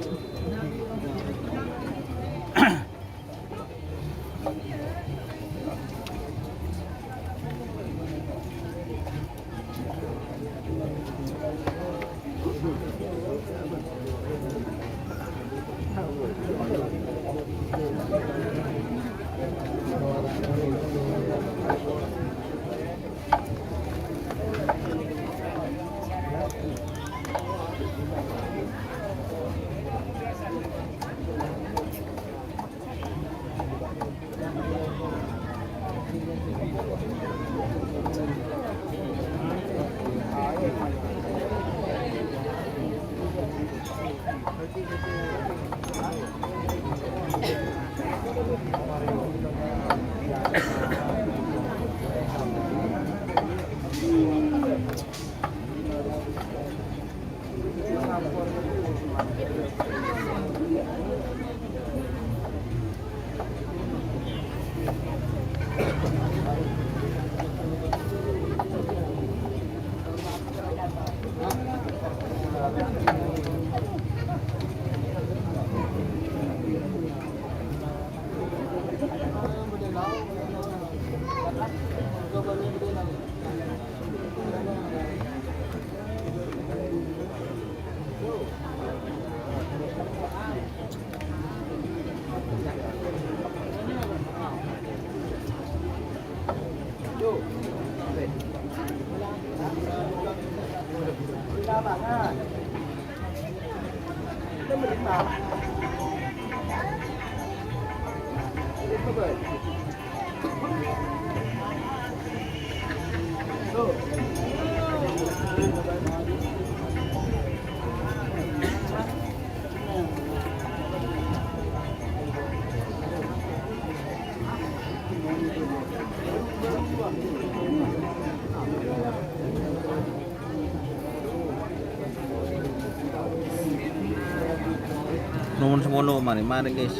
Numun semono mari guys.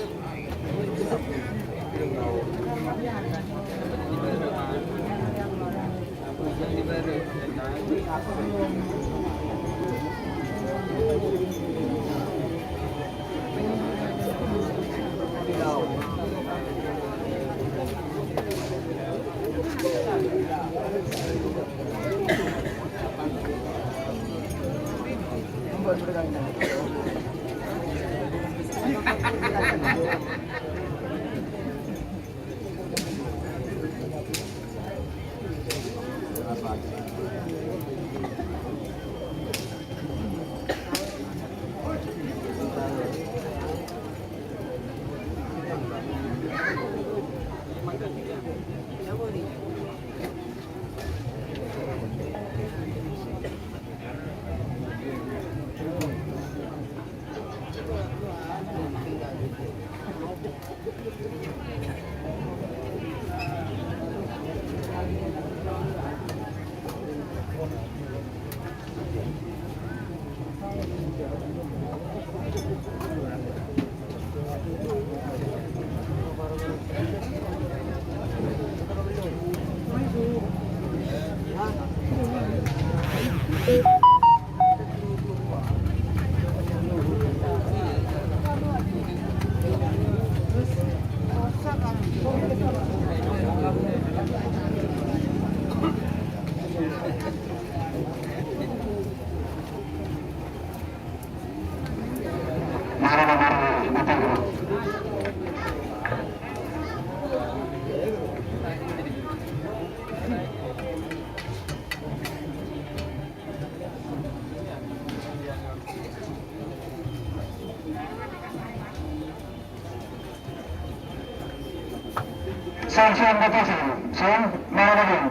Son batasan, son marahin,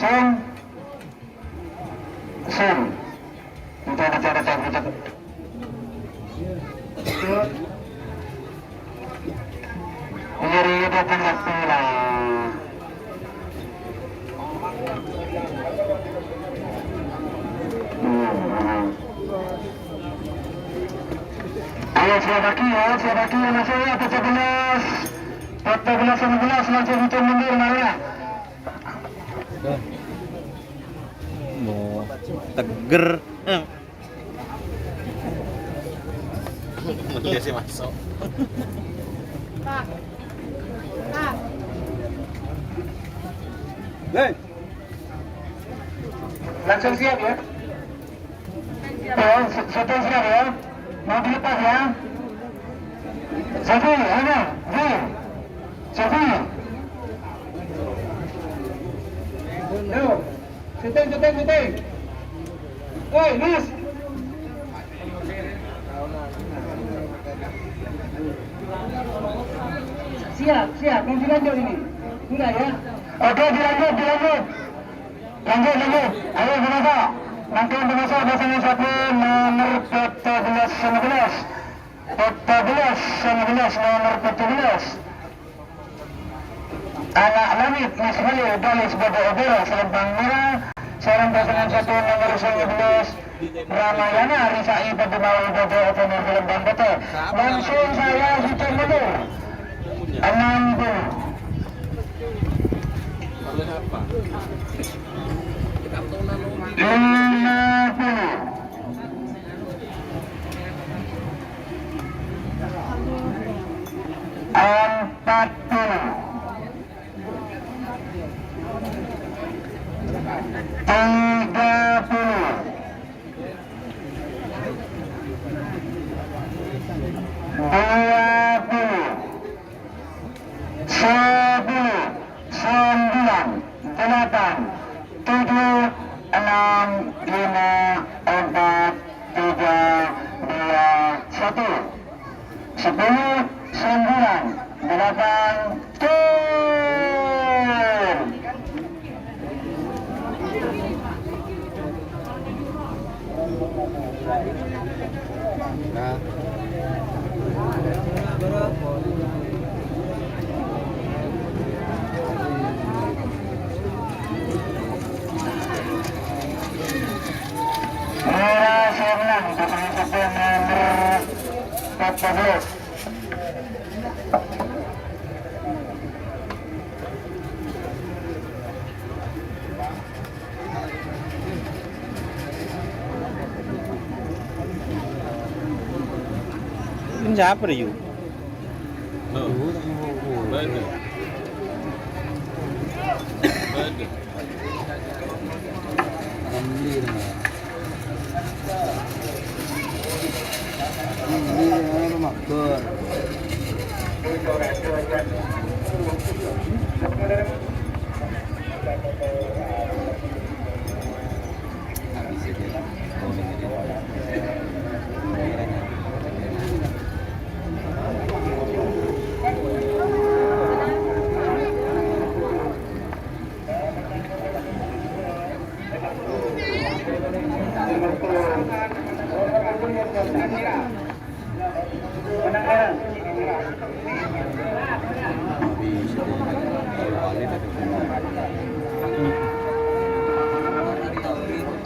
son. Kita. Nyeri datang ke pulang. Ayo siapa lagi masuk ya 14 langsung itu mundur Maria. Mau teger. Dia sih masuk. Langsung siap ya. Sudah siap ya. Mau dilepas ya. Sofi, ayo, Sofi. Yo, syuting. Oi, Mas. Siap. Lanjut ini. Sudah ya. Oke, dilanjut. Lanjut. Ayo, Bunasa. Nanti Bunasa pasangan satu nomor 14 nomor 14. Anak Langit Nasrali Dalis Bada Obera Selembang Merah. Seorang pasangan satu nomor 19 Ramayana Risai Badabawi Bada Otonom Selembang Bata. Langsung saya hitung mundur 60. Sepuluh 9 8 tur. Nah, Merah Sirlan, pasangan satu nomor 14. Ini siapa deh yuk? alhamdulillah. Ini makbur.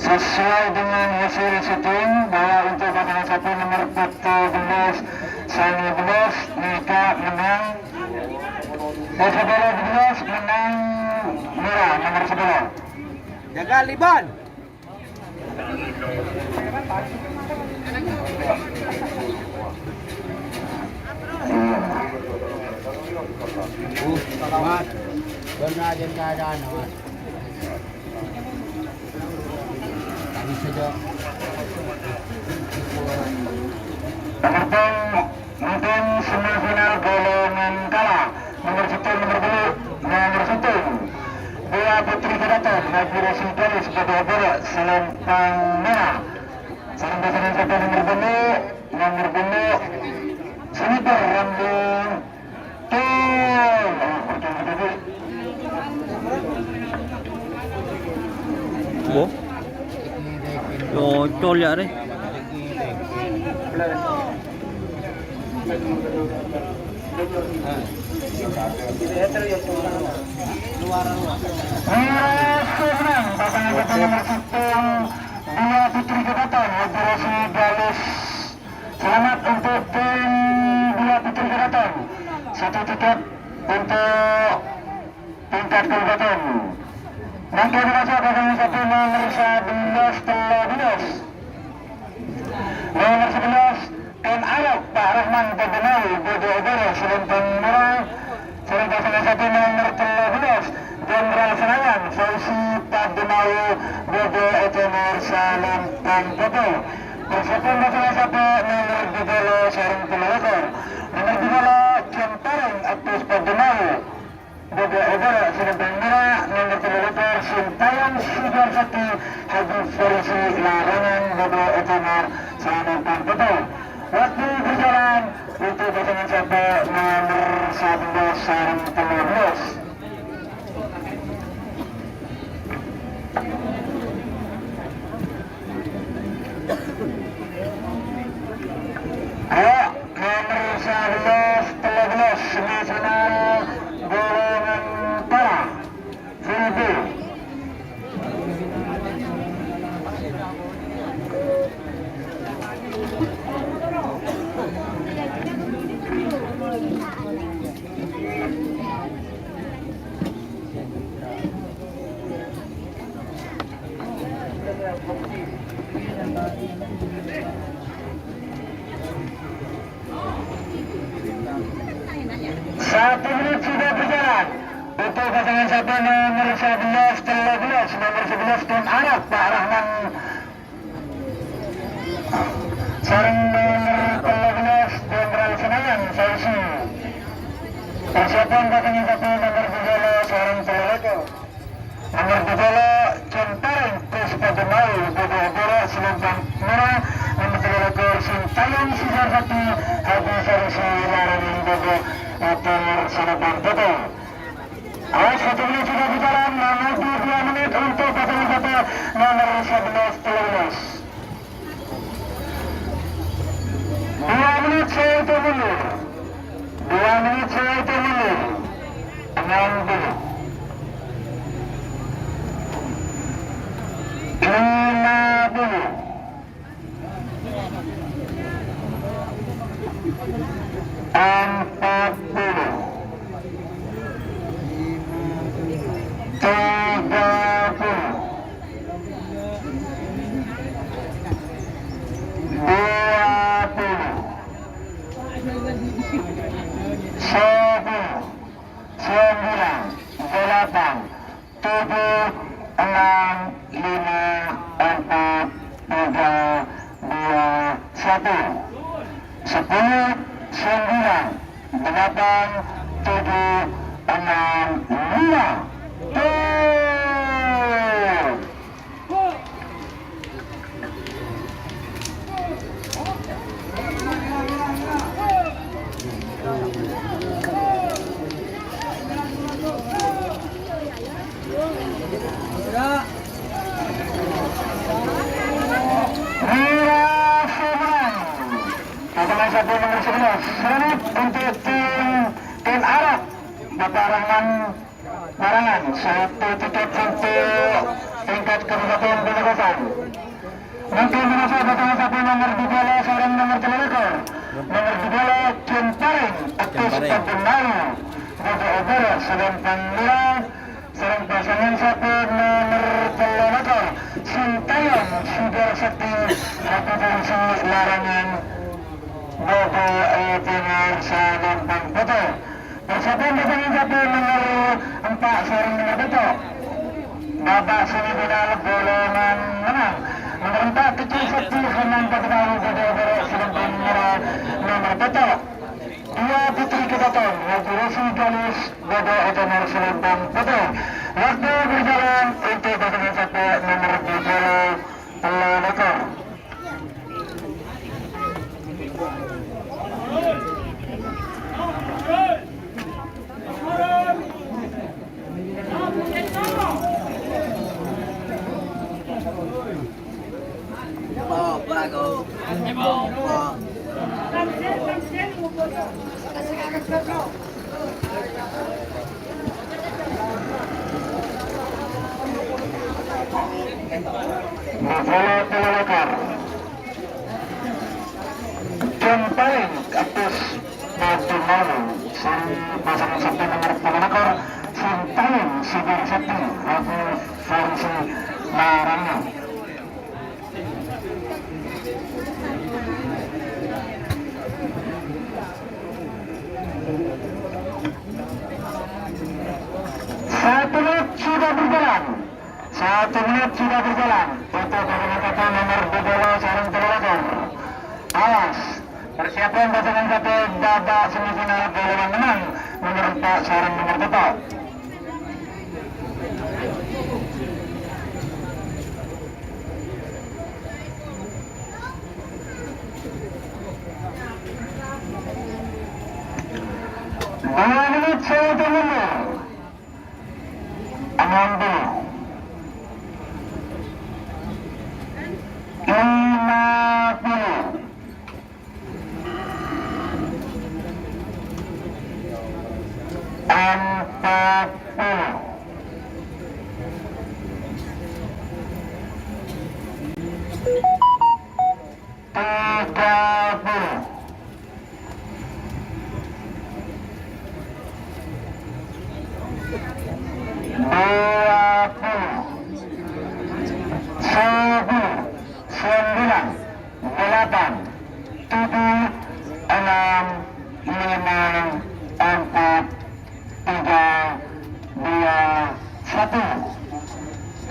Sesuai dengan hasil syuting bahwa untuk pasangan satu nomor 14 Sani 11 mereka menang, Persebaya 12 menang merah nomor 11. Jaga Liban. Mat. Benar aja keadaan, Mat. Tadi saja. Mungkin semifinal golongan kalah nomor 1 nomor 1 Dua Putri Keraton Haji Rashid Gali sebagai bola selempang merah. Sarang pasangan satu nomor bulu sniper Rambung Tol. Bo? Yo, col ya deh. Senang pasangan satu nomor 1 Dua Putri Keraton Haji Rashid Gali. Selamat untuk tim Dua Putri Keraton. Satu tiket untuk tingkat kabupaten. Nanti dibaca pasangan satu nomor 11 Telabinus. Nomor 11 Ken Ayok Pak Rahman Tebenau Bodo Obere selempang merah. Sarang pasangan satu nomor 13 Jenderal Senayan Fauzi Tebenau Bodo Etemer selempang putih. Persiapan pasangan satu nomor 12 sarang pelakor. Nomor 12 Cempareng Atus Tebenau Bodo Obere selempang merah. Nomor 13 Sintayan Sudarsati Haji Fauzi Larangan Bodo Etemer selempang putih. Waktu berjalan untuk pasangan satu nomor 11 sarang 13. Ayo nomor 11 semifinal golongan para Filipina. Satu menit sudah berjalan untuk pasangan satu nomor 11 nomor 11 Ken Arab Pak Rahman. Sarang nomor 13 Jenderal Senayan Fauzi. Persiapan pasangan satu nomor 12 sarang pelakor. Nomor 12 Cempareng Puspa Demau Bodo Obere selempang merah. Nomor pelakor Sintayan Sudarsati Haji Fauzi Larangan Bodo Hotel Cirebon Kota. Awas, satu menit sudah berjalan, nomor 2 menit untuk pasangan kota nomor 11 Telurus. 2 menit saya itu mundur. 2 menit saya itu mundur. 60. 50. 40. 11 untuk tim Arab Barangan 1 tiket untuk tingkat kabupaten Pamekasan. Nanti merasa pasangan 1 nomor 12 sarang nomor 3 nomor 12 Cimparing Atus Tabunayu Bodo Oboro sedangkan Merah sarang pasangan 1 nomor 3 Sintayong Sugar Sakti satu fungsi larangan Bodo Timur Salempang Kota. Persatuan pasangan 1 nomor 4 sarang nomor 7 Bapak Semifinal golongan menang. Nomor 4 Kecil Sakti Hanan Tabunayu Bodo Oboro sedangkan Merah nomor 7 2 Putri Kedaton Haji Rosi Galis Bodo Timur Salempang Kota. Waktu berjalan untuk pasangan 1 nomor 20 Pelonakor. Bola Pelonakor Cimparing Atus Tabunayu pasangan 1 nomor Pelonakor Sintayong Sugar Sakti satu fungsi larangan. Satu menit sudah berjalan untuk pasangan nomor 12 sarang Pelonakor. Awas, persiapan pasangan 1 babak semifinal golongan menang nomor 4 sarang nomor 7. Dua menit saya tunggu. 60. 50. 40. 30.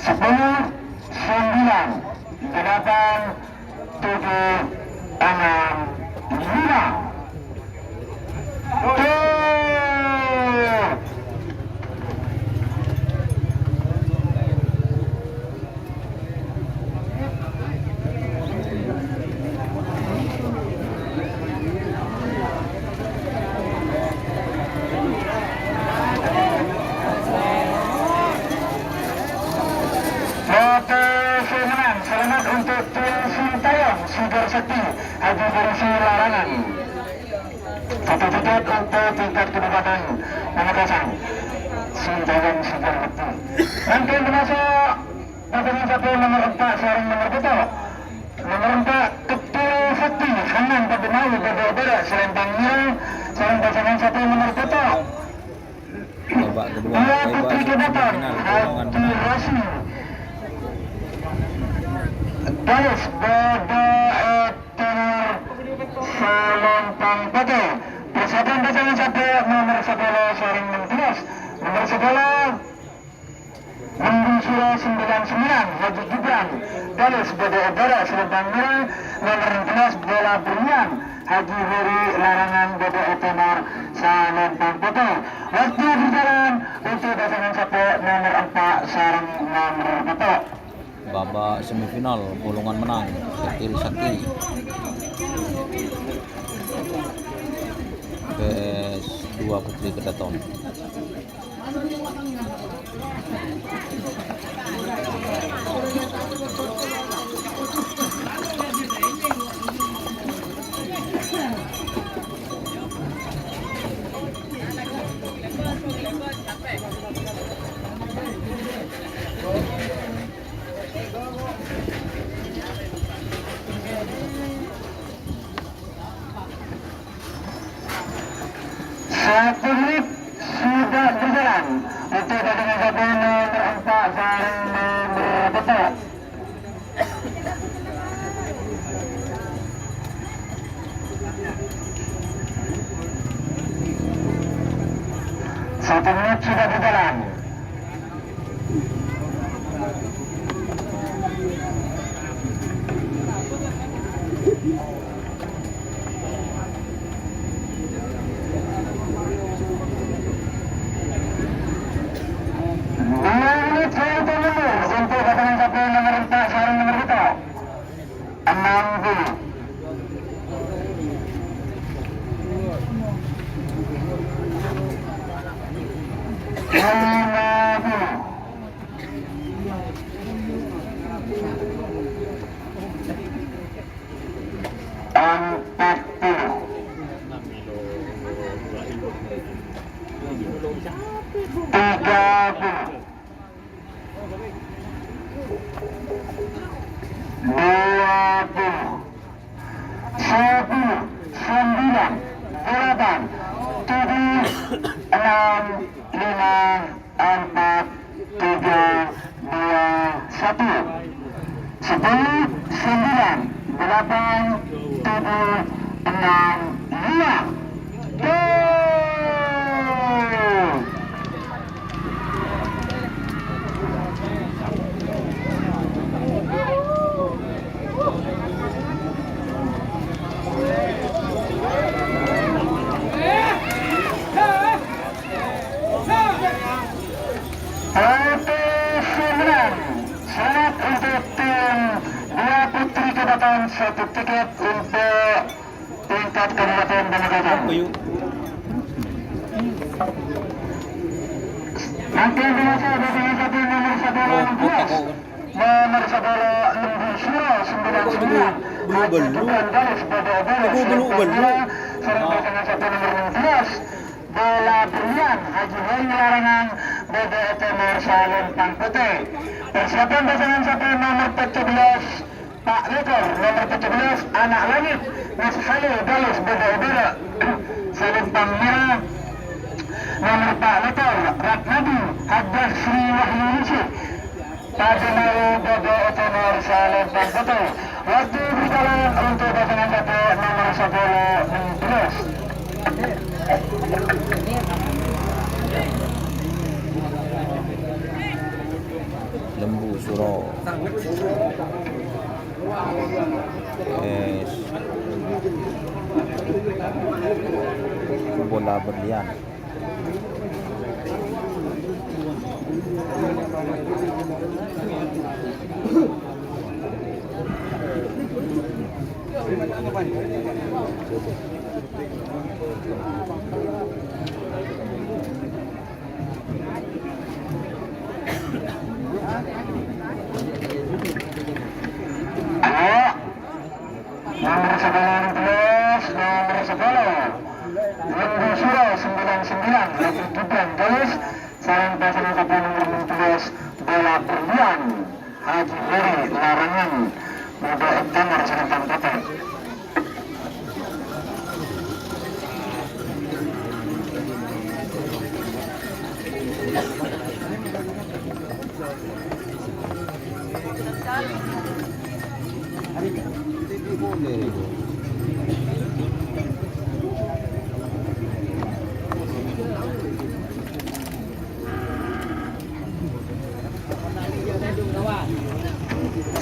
10, 9, 8, 7, 6, 5. Sakti Haji Versi Larangan. 1 tiket untuk tingkat Kabupaten Pamekasan. Sunjayan Sudah Betul. Rangkaian termasuk pasangan 1 nomor 4 sarung nomor betul. Nomor 4 Ketul Sakti Hanan Padumawi Beda-Beda Selempang Merah. Sarung pasangan 1 nomor betul. Babak kedua, Dua babak putri Kedaton semifinal golongan Haji menang. Rosmi. Garis Beda Etenor Selempang Putih. Persatuan pasangan 1 nomor 10 sarung 16. Nomor 10 Lembung Suro 99 Haji Gibran Galis Beda Udara Selempang Merah. Nomor 16 Bola Brilian Haji Heri Larangan Beda Etenor Selempang Putih. Waktu berjalan untuk pasangan 1 nomor 4 sarung nomor betul. Babak semifinal golongan menang Ketul Sakti PS 2 Putri Kedaton. Satu menit sudah berjalan untuk pasangan 1 nomor 4 sarung nomor betul. Satu menit sudah berjalan. Untuk pasangan 1 nomor 4 sarung nomor betul 60. Selamat untuk tim 2 Putri Kedaton 1 tiket untuk tingkat Kabupaten Pamekasan. Nanti dimasuk pasangan 1 nomor 10 nomor 10 Lembung Suro 99 Haji Gibran Galis Beda-Beda sarung pasangan 1 nomor 16 Bola Brilian Haji Heri Larangan Beda Etenor Selempang Putih. Persiapan pasangan 1 nomor 17 Pak Lekor, nomor 17 Anak Langit Mas Khalil Galis Beda-Beda Selempang Merah. Nomor Pak Lekor Ratnadi Hadas Sri Wahyuningsih Padumawi Beda Etenor Selempang Putih. Waktu berjalan untuk pasangan 1 nomor 10 16. Lembu Suro Bola Berlian. 9 Haji Gibran Galis, salam pasangan satu nomor 12 bola berlian Haji Heri Larangan Muda Ektanar Selatan Kota.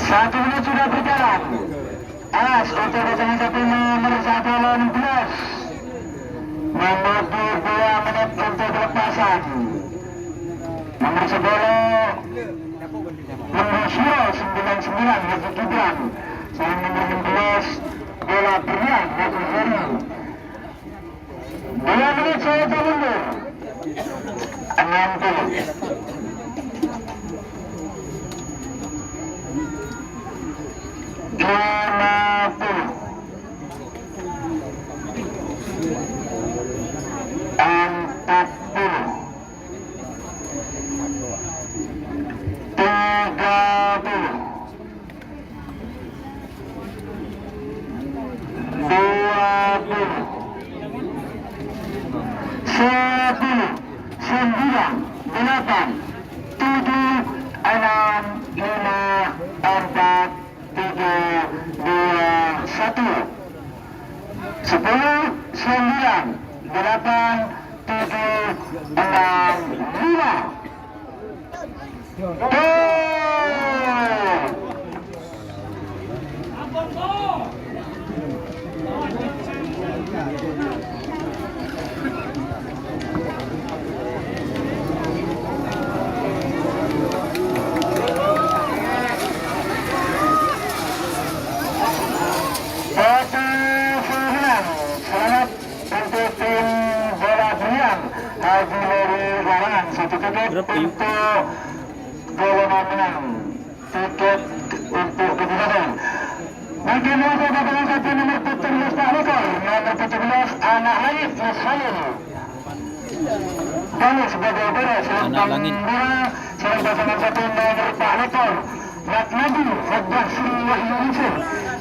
Satu menit sudah berjalan. As untuk pasangan satu nomor 1 lawan 11 menuju 2 menit untuk pelepasan. Nomor 10 Membrosio 99 Haji Gibran, salam nomor 16 bola berlian Haji Heri. 2 menit saya mundur. 60. Berapa yuk? Golongan menang tiket untuk kejuaraan. Bagi nomor pasangan satu nomor 17 Pak Lekor, nomor 17 Anak Langit Mas Khalil. Kami sebagai beres Lantang Merah, salam pasangan satu nomor Pak Lekor, Ratnadi Faddah Sri Wahyu Yusuf,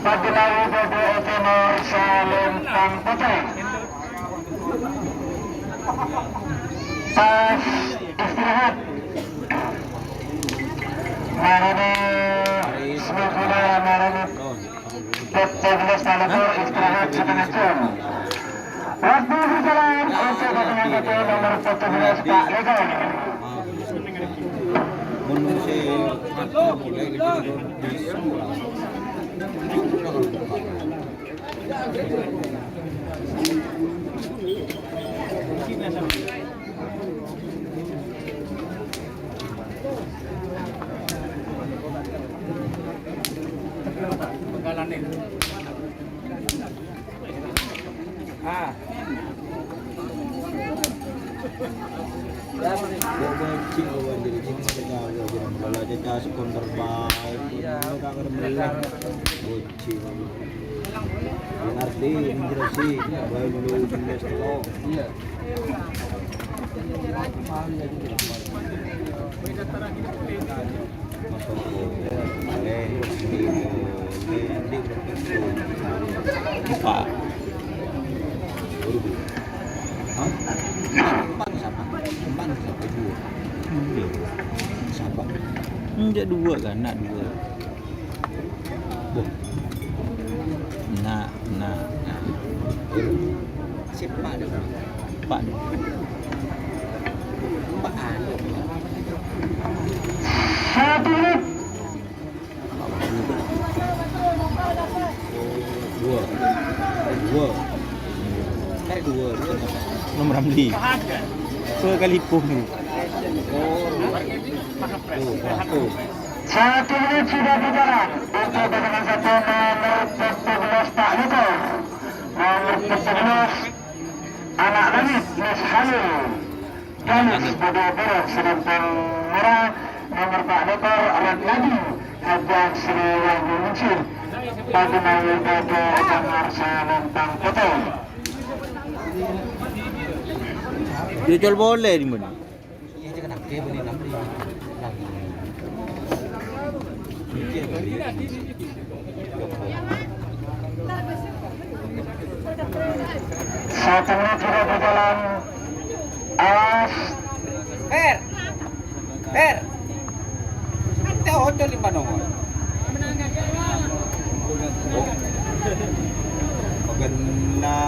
Fadilawi Bodo Etenor Salentang Kota. Pas istirahat Marani Semula Marani 17 Palekor istirahat setengah jam. Waktu berjalan untuk pasangan satu nomor 17 Pak Lekor. Enggak dua kan, nak dua. Nah. Siapa ada? Pak. Pak ada. 1 menit. Dua. Nomor Ramli. Sekali pun. Tuh. 1 menit sudah berjalan untuk pasangan satu nomor 14 Pak Lekor, nomor 14 Anak Langit Mas Khalil, Galis Bodo Beres Selentang Merah, nomor Pak Lekor Ratnadi Faddah Sri Wahyu Yusuf, Fadilawi Bodo Etenor Salentang Kota. Dia jual boleh di mana? Iya jangan nak dia beli lagi. Satu menit sudah berjalan. Awas. Kita hotel 5 nomor. Maganda.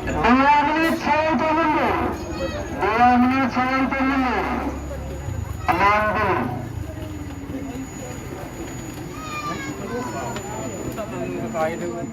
Dua menit saya termundur. 2 menit saya termundur. 60.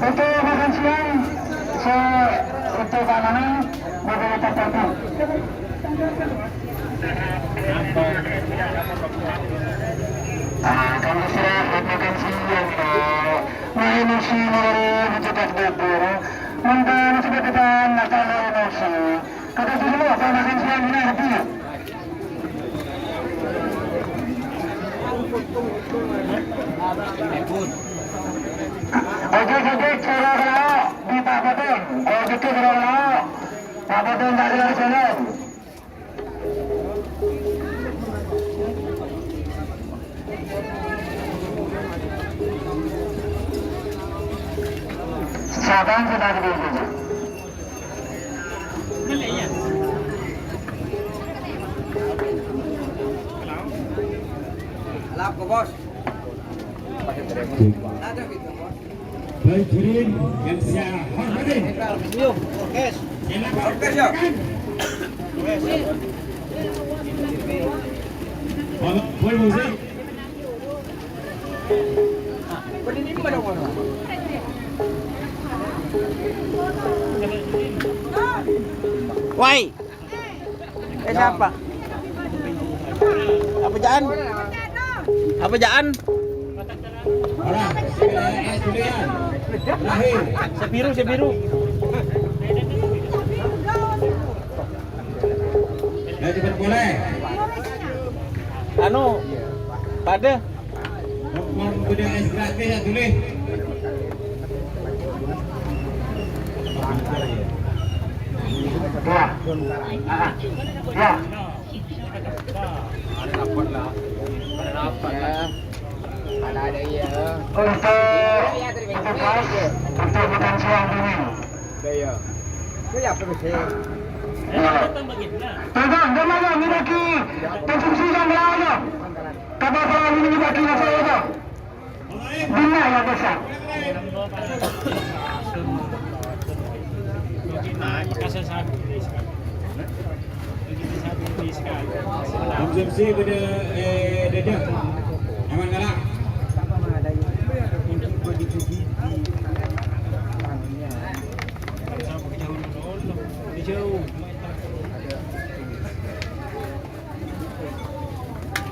Untuk makan siang, untuk makanan beberapa tertentu. Kami sudah makan siang, emosi mencetak bubur, mungkin sudah kita makan emosi. Kata dulu apa makan siang ini hati. Ojek cara di Pak Baten, ojek cara Pak Baten dari sana. Saban sudah dibeli. Lap ke bos. Baik Burin yang saya hormati. Orkes. Orkes ya. Boleh musik. Woi. Siapa? Apa jaan? Apa jaan? Orang, Julian. Lahir. Sebiru. Ya cepat boleh. Anu, pada Mau kemudian es gratis ya tulis. Ya. Untuk makan siang ini. Tentang gimana ini lagi konsumsi yang lainnya. Kabar ini lagi nasi itu. Bina yang besar. Konsumsi pada dadah. Aman galak.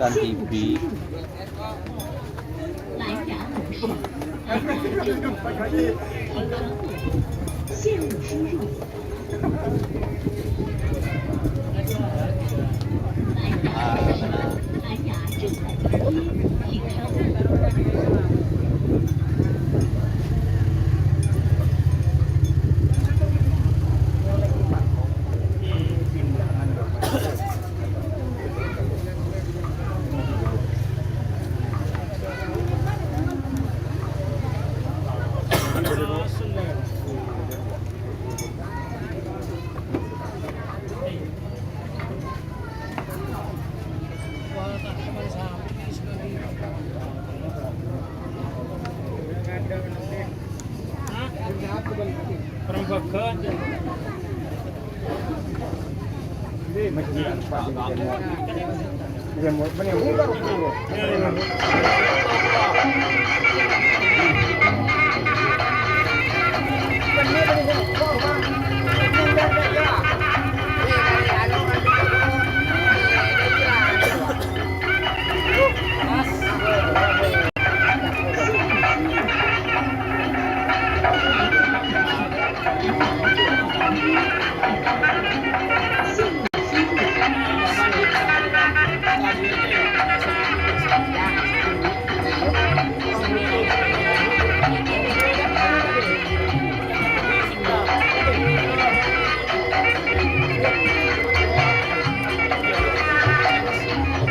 dan TV.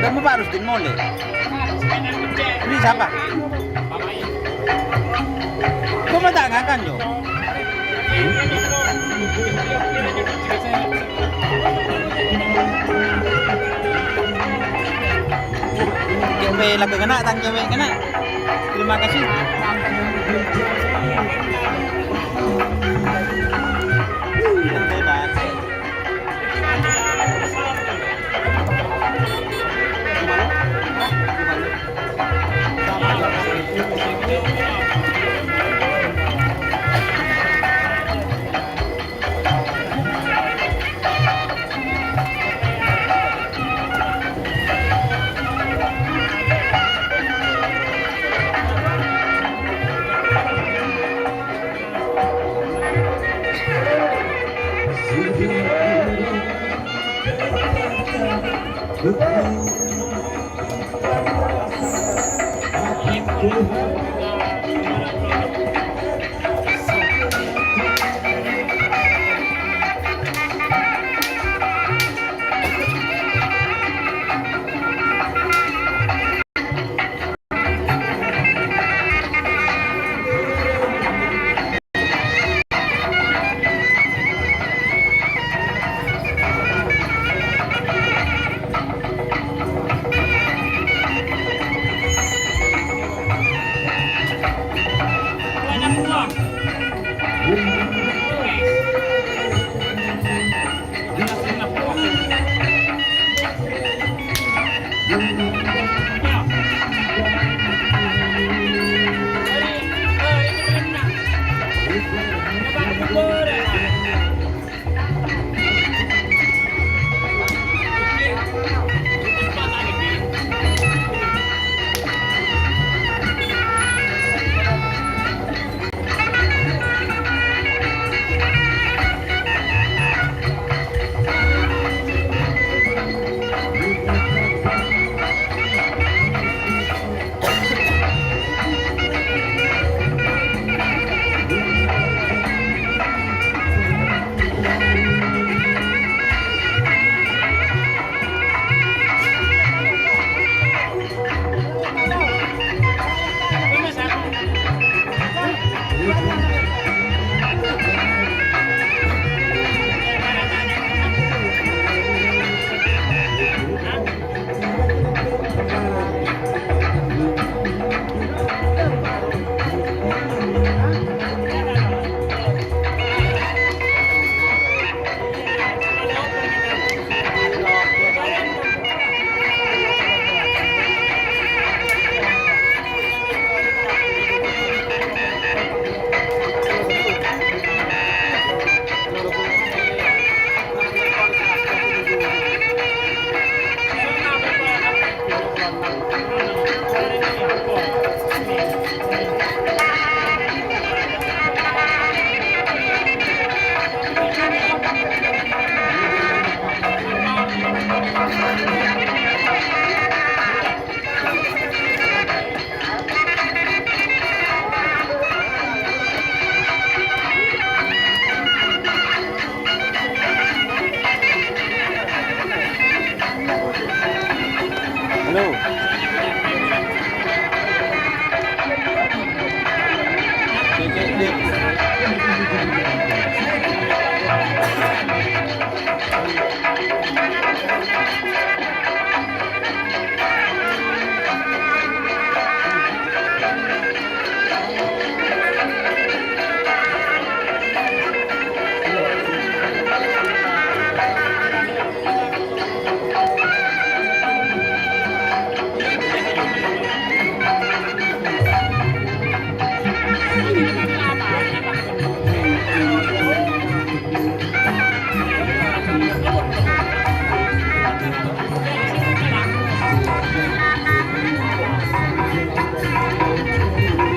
Kamu Pak Rusdin Mole. Ini siapa? Kau mau tanyakan Jo? Cewek lagi kena, tang cewek kena. Terima kasih.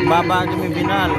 babak semifinal.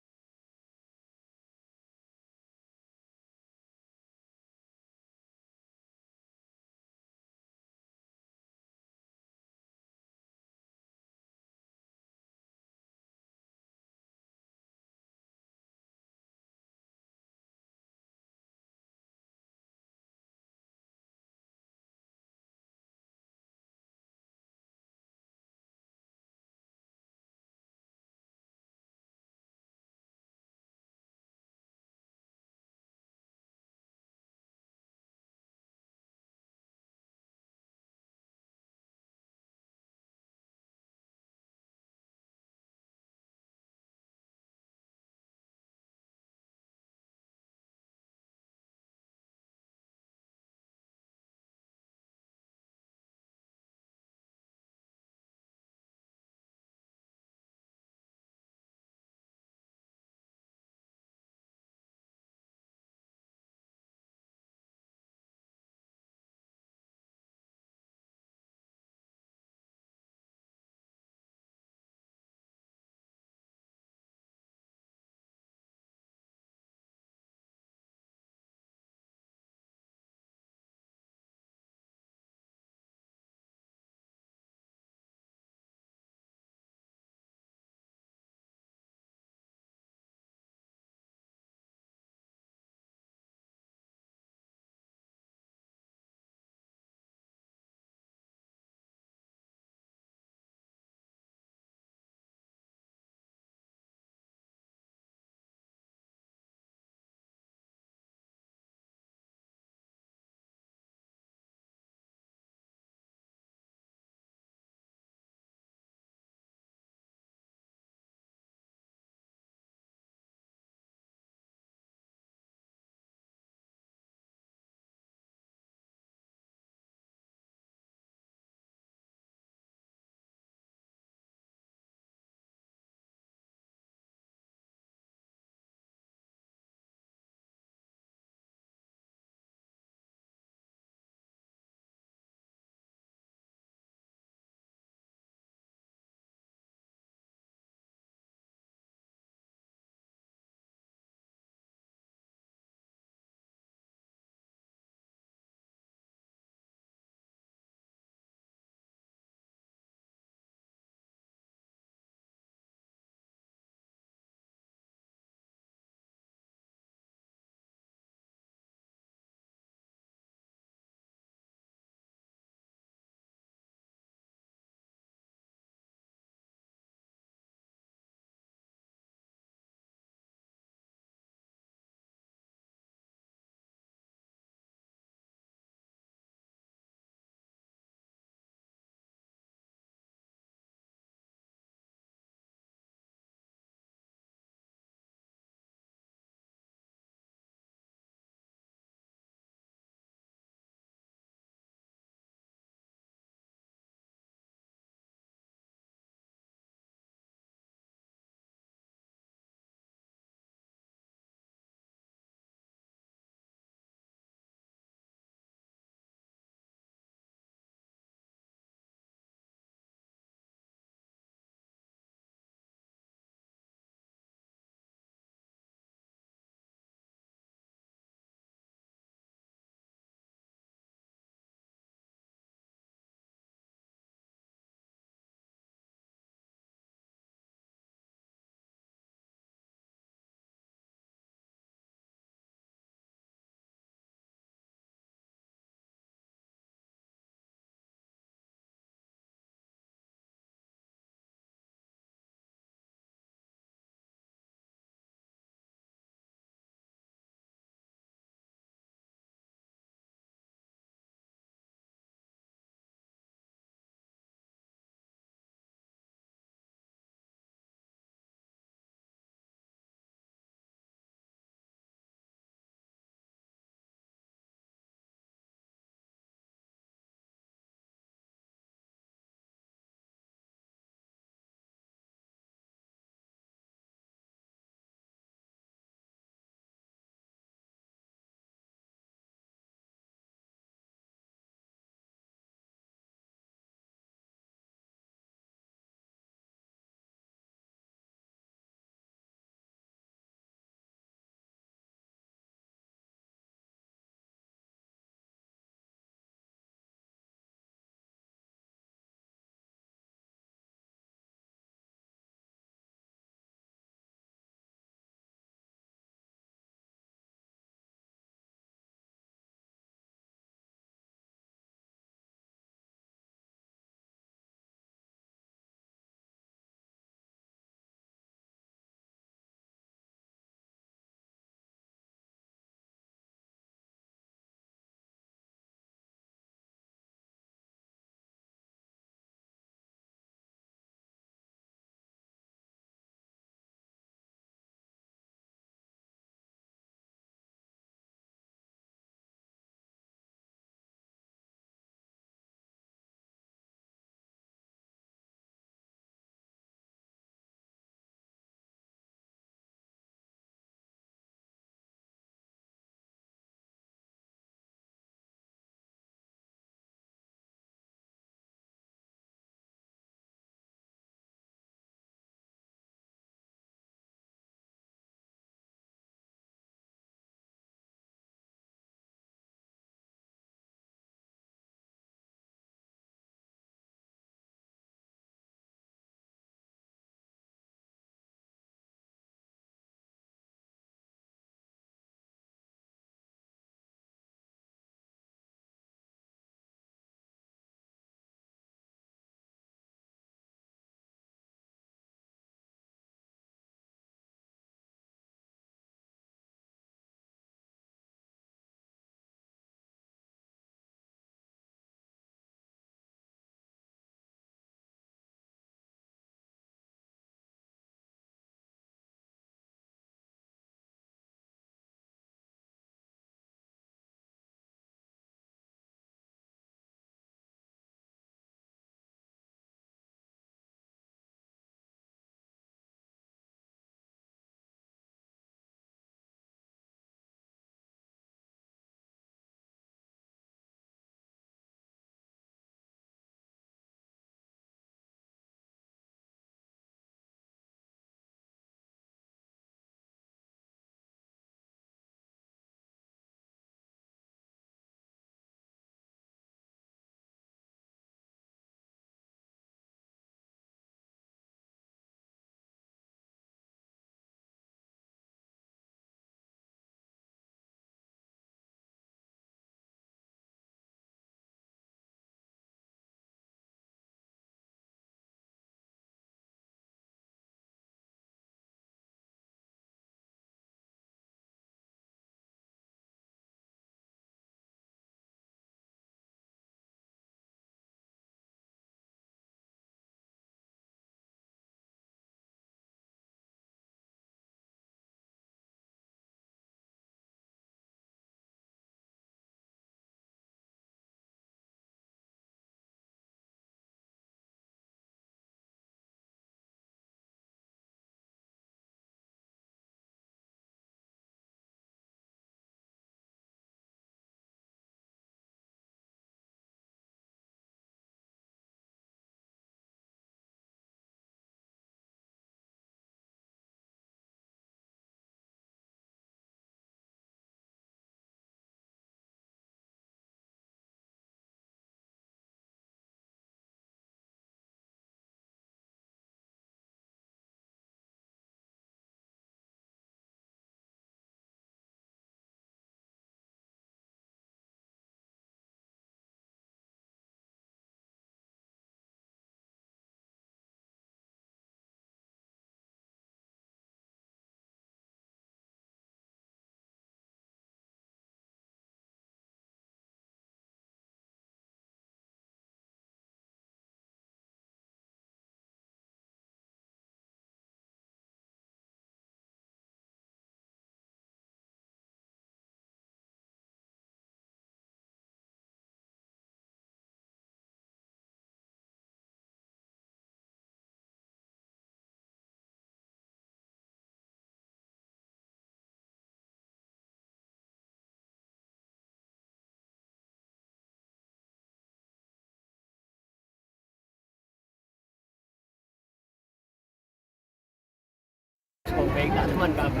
man kami.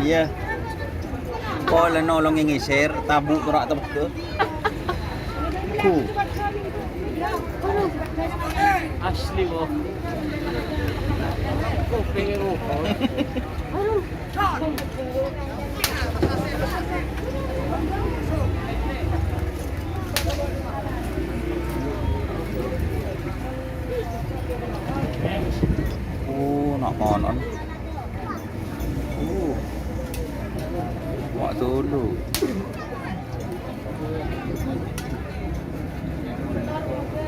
Iya. Kok lah nolong yang share tabu turak tabuk tu. Ku. Asli mo. Kok pengen rokok? Nak konon. Buat dulu.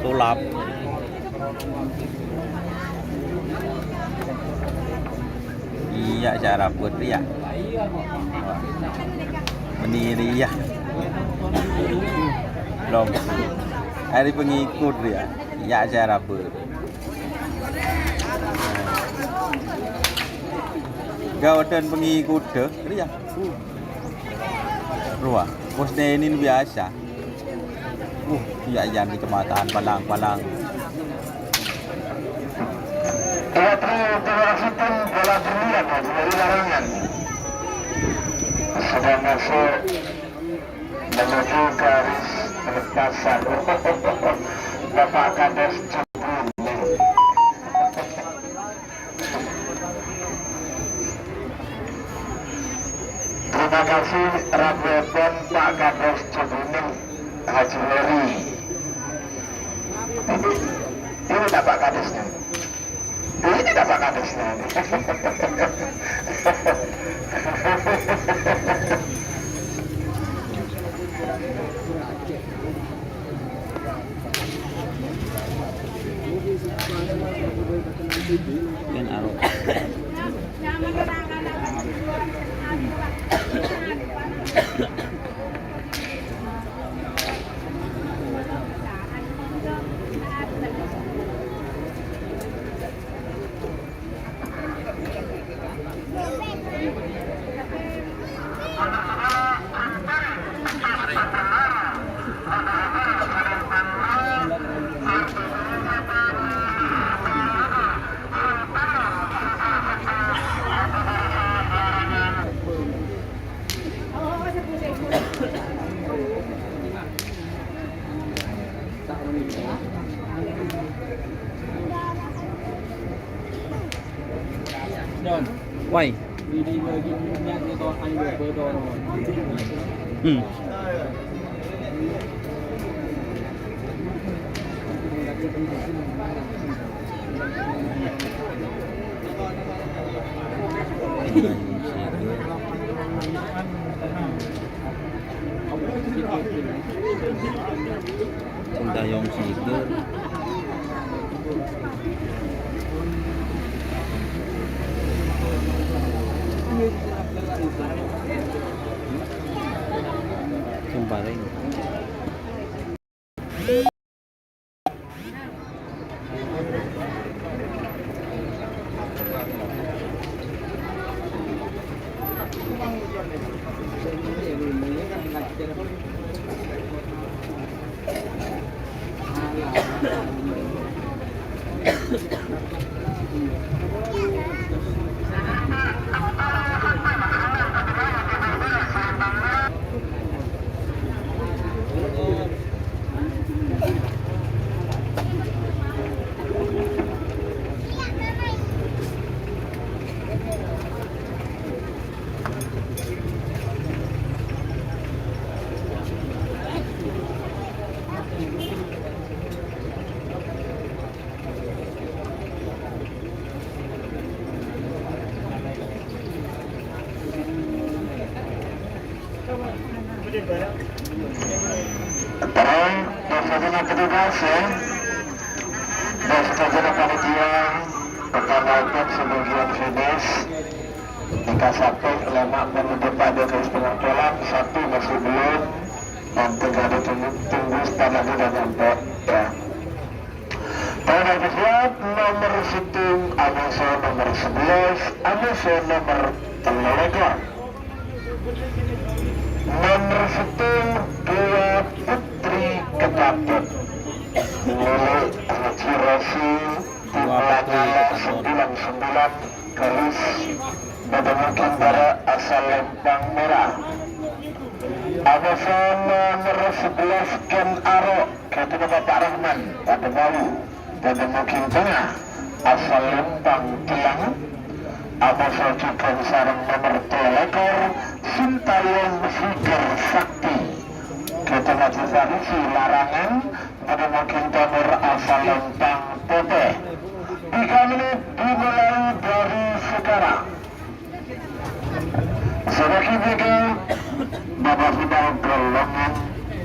Sulap. Iya cara buat dia. Meniri ya. Belum. Hari pengikut dia. Ya cara buat. Gawadan pengikut deh, ya. Ruah, bosnya ini biasa. Iya yang di kecamatan Palang. Terima kasih pun bola dunia dari larangan sudah masuk menuju garis perlintasan. Bapak Kades Cibuni. Terima kasih Rabbon Pak Kades Cibuni Haji Meri. Ini tak Pak Kadesnya. Ini tidak Pak Kadesnya. Kan arok. Why? Sintayong Siger. Sumparing. Terang, bersama petugas ya, dan setelah panitia pertandaan sebagian finish dikasapin lemak menuju pada garis pengumpulan, satu masih belum dan tiga ditunggu stand lagi dan nyampe ya. Pada siap nomor situng Amuso nomor 11, Amuso nomor 13. Nomor situng 2 Putri Ketaput milik Haji Rosi Timbangan 99 garis 2 pada mungkin para asal Lempang Merah. Abasa nomor 11 Ken Aro kata Bapak Rahman pada Bawu pada mungkin tengah asal Lempang Tilang. Abasa juga sarang nomor 3 lekor Sintayong Figur Sakti kata Majlis Farisi Larangan pada mungkin nomor asal Lempang Tete. 3 menit dimulai dari sekarang. Sebagai berikut Bapak final golongan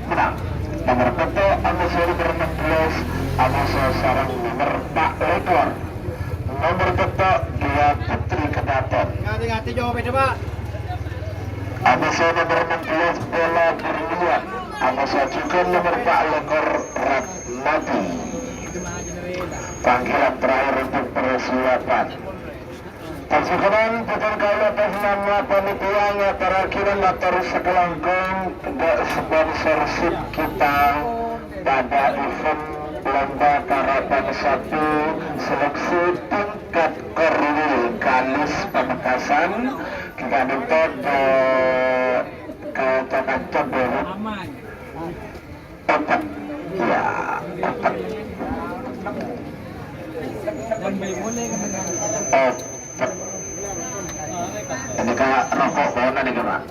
menang. Nomor Tete Abasa nomor 16 Abasa sarang nomor 4 lekor. Nomor Tete 2 Putri Kedaton. Hati-hati jawab itu Pak. Abasa nomor 16 Bola Berlian. Abasa juga nomor 4 lekor Ratnati. Panggilan terakhir untuk persiapan. Persiapan putar kali atas nama panitianya terakhir latar sekelangkung sponsorship kita pada event lomba karapan 1 seleksi tingkat korwil Kalis Pamekasan. Kita nuntut ke Cakat Cemberut 4 ya 4 ini kayak rokok bona nih Pak.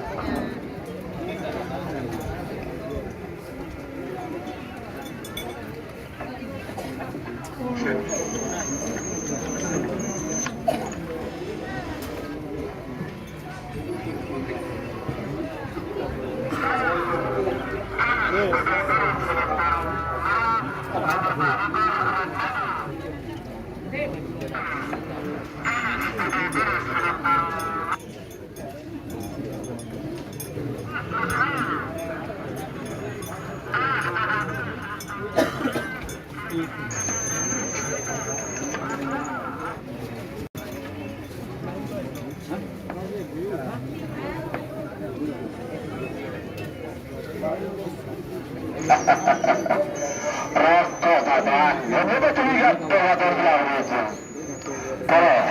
Rokok tataan, yang itu terlihat terhadap itu. Boleh.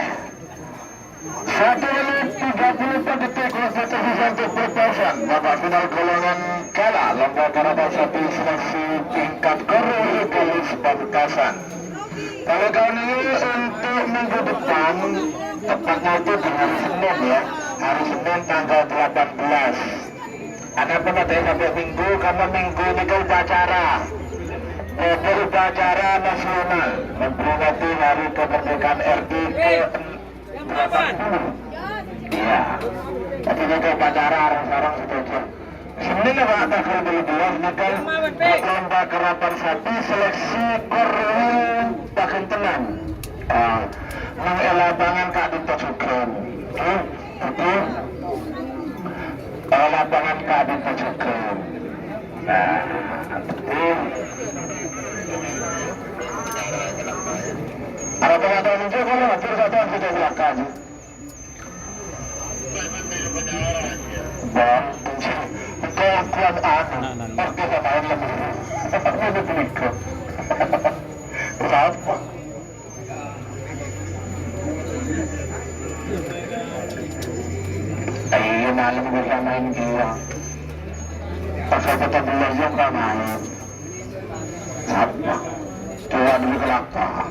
1 menit 34 detik waktu tersisa untuk perpasan babak final golongan kala lomba karapan 1 seleksi tingkat korwil Kalis Pamekasan. Kalau kali ini untuk minggu depan, tepatnya itu di hari Senin ya, hari Senin tanggal 18. Ada pemateri sampai minggu, karena minggu ini ke upacara nasional memperingati hari kemerdekaan RI ke-80. Iya, jadi ini ke upacara orang-orang setuju. Senin apa atas lebih dua nikel lomba karapan 1 seleksi korwil Bakin Tenan. Mengelabangan Kak Dito Sugeng. Betul. Lapangan Kak Dito Sugeng. Nah, betul. Ada pengadaan itu kalau hampir satu sudah belakang. Bang, kelakuan anu, pakai pemain lebih. Ini berikut. Kenapa? Ayo malam bisa main dia. Pasal kita belajar kan main. Siapa? Coba dulu kelakar.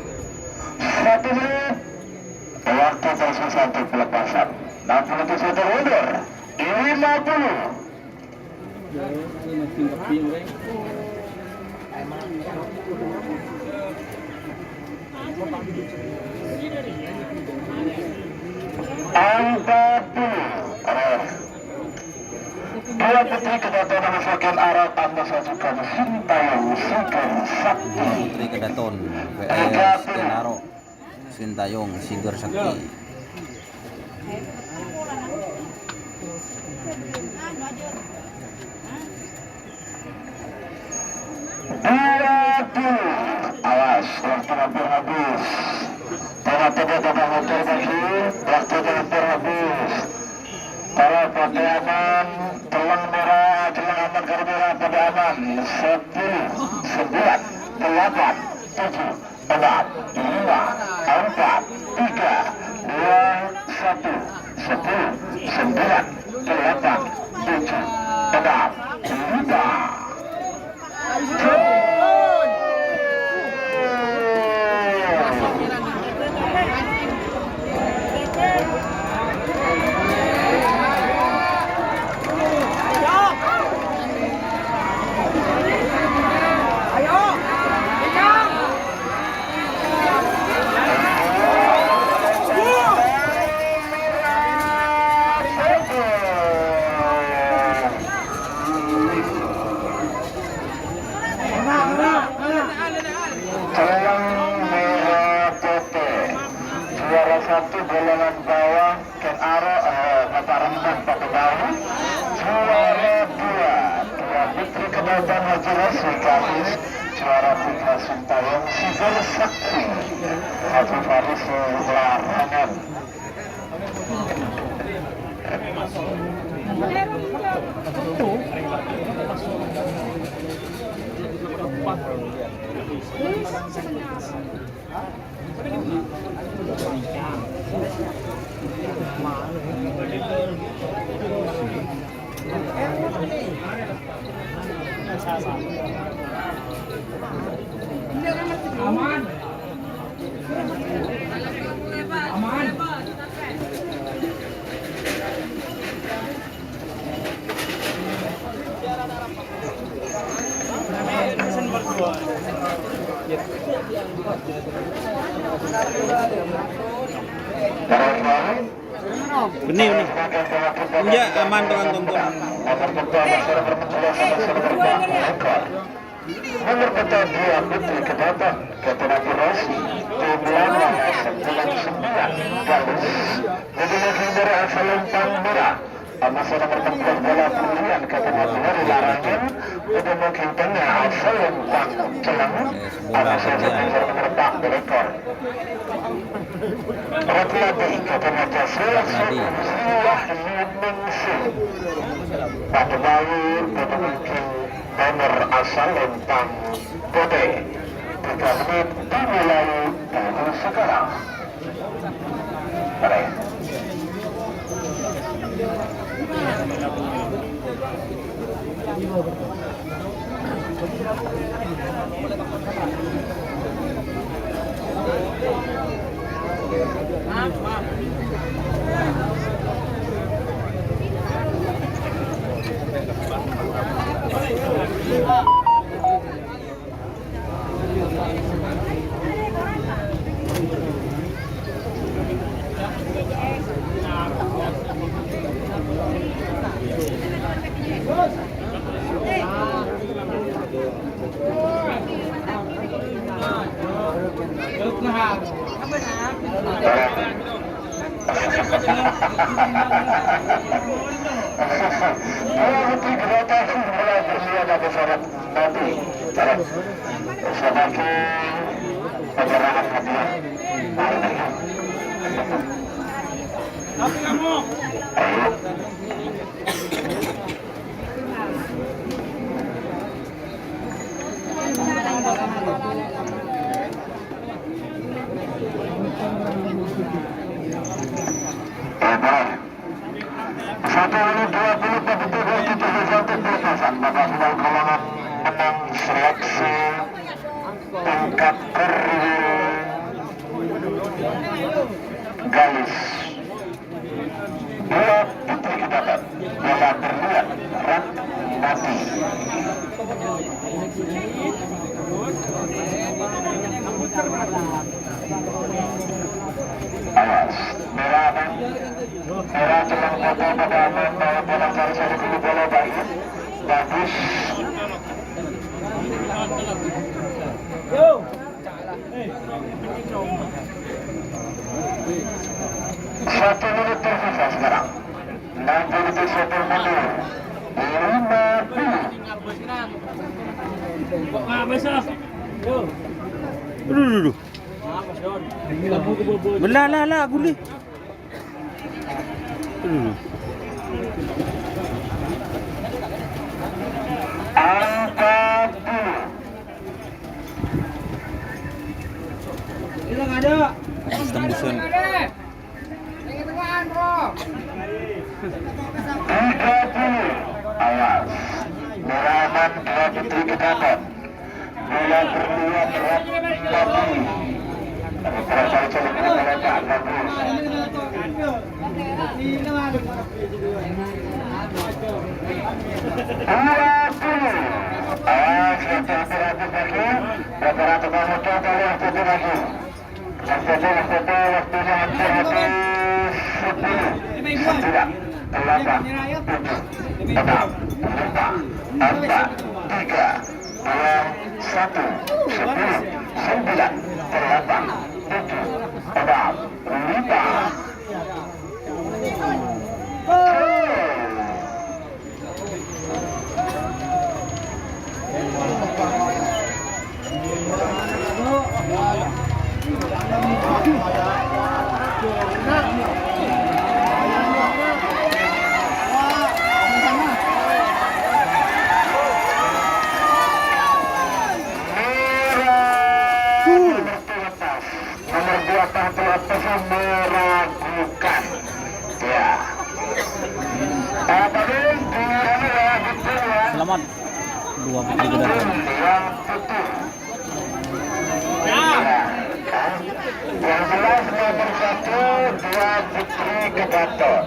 1 menit. Waktu tersisa untuk pelepasan. 61 mundur. 50. Angka 10. Dua Putri Kedaton Ken Aro Abasa juga Sintayong Figur Sakti. Putri Kedaton VS Ken Aro Sintayong Figur Sakti. Awas, waktu hampir habis. Tengah-tengah motor lagi, waktu hampir habis. Kalau pakai aman, telang merah, telang aman karena merah pada aman. 10, 9, 8, 7, 6, 5, 4, 3, 2, 1. 10 Tetap 1 golongan bawah Ken Aro Bapak Rembang Pak Baru. Juara 2 Putri Kedatan Haji Rasmi Kamis. Juara 3 Sintayong Sigar Sakti Haji Faris Larangan. Aman. Aman. Benih. Enggak aman tukang tonton. Nomor peta 2 Putri Kedatan Ketua Operasi Tim Lama 99 Galus. Kemudian dari asal Lempang Merah Amasa nomor 14 bola pilihan Ketua Lari Larangan. Kemudian tengah asal Lempang Celang Amasa nomor 4 Belekor. Roti-roti Ketua Jasur Siwah Ningsih Pada Bayu Ketua nomor asal Lempang Putih 3 menit dimulai dari sekarang. Baik. Putri Kedatan mulai bersiap bersama Nabi sebagai penyerahan hadiah. Tapi kamu. Satu menit 20 betul satu pertasan maka sudah golongan menang seleksi tingkat perwira Galus 2 Putri Kedatan bola berlian Rat Mati. Awas merah celang kota pada membawa bola cari dulu bola baik bagus. Satu menit tersisa sekarang. 60 detik sopir mundur 50. Aduh. Belah guli. Angkat dulu. Hilang ada. Tembusan. Yang tengahan, Bro. Awas. Meramat dua putri kedaton. Bola berdua berat lagi. Cari-cari mereka bagus. 20. Awas, hati-hati lagi. Rata-rata kamu coba hati-hati lagi. Hati-hati waktunya hati-hati. 10, 9, 8, 7, 6, 5, 4, 3, 2, 1, 10, 9, 8, 7, 6, 5, 4, 3, 2, 1. Nomor 2 tampil atasnya meragukan. Ya. Selamat. Dua putri kedaton. Yang jelas nomor 1 dua putri kedaton.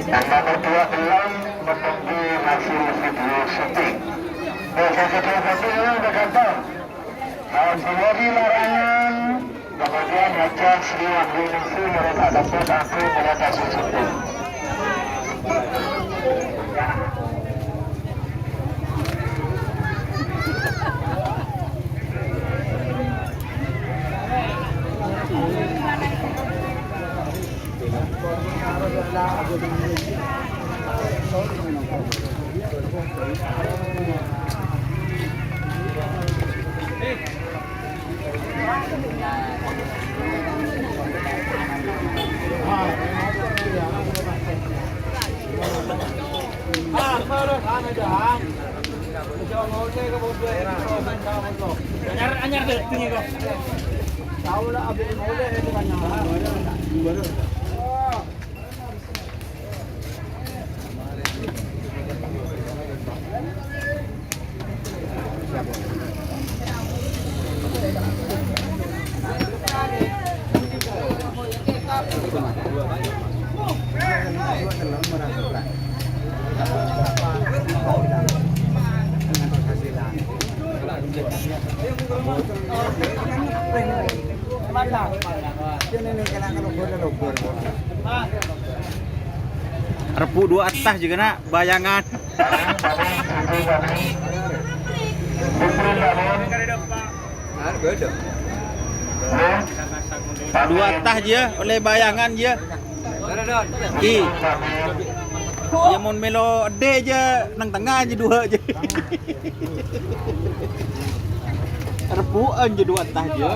Dan nomor 2 belum menunggu hasil video syuting. Satu udah gampang. Lagi larangan, kemudian Haja Sri Wahyu mereka dapat aku mereka syuting. Anyar deh tinggi kok. Tahu lah abis boleh itu kan yang Repu dua atas juga nak bayangan. Dua atas je oleh bayangan je. Ki. Ya mon melo ade je nang tengah je dua je. Repuan je dua atas je.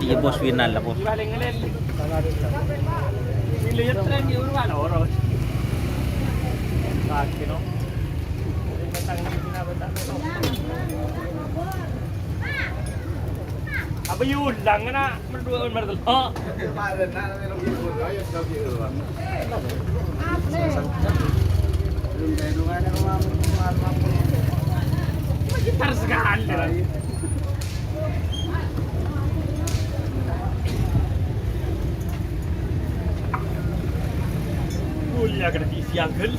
Iya bos final lah bos. Apa yulang na berdua bertelok. Gitar sekali. Kuliah kena isi angkel.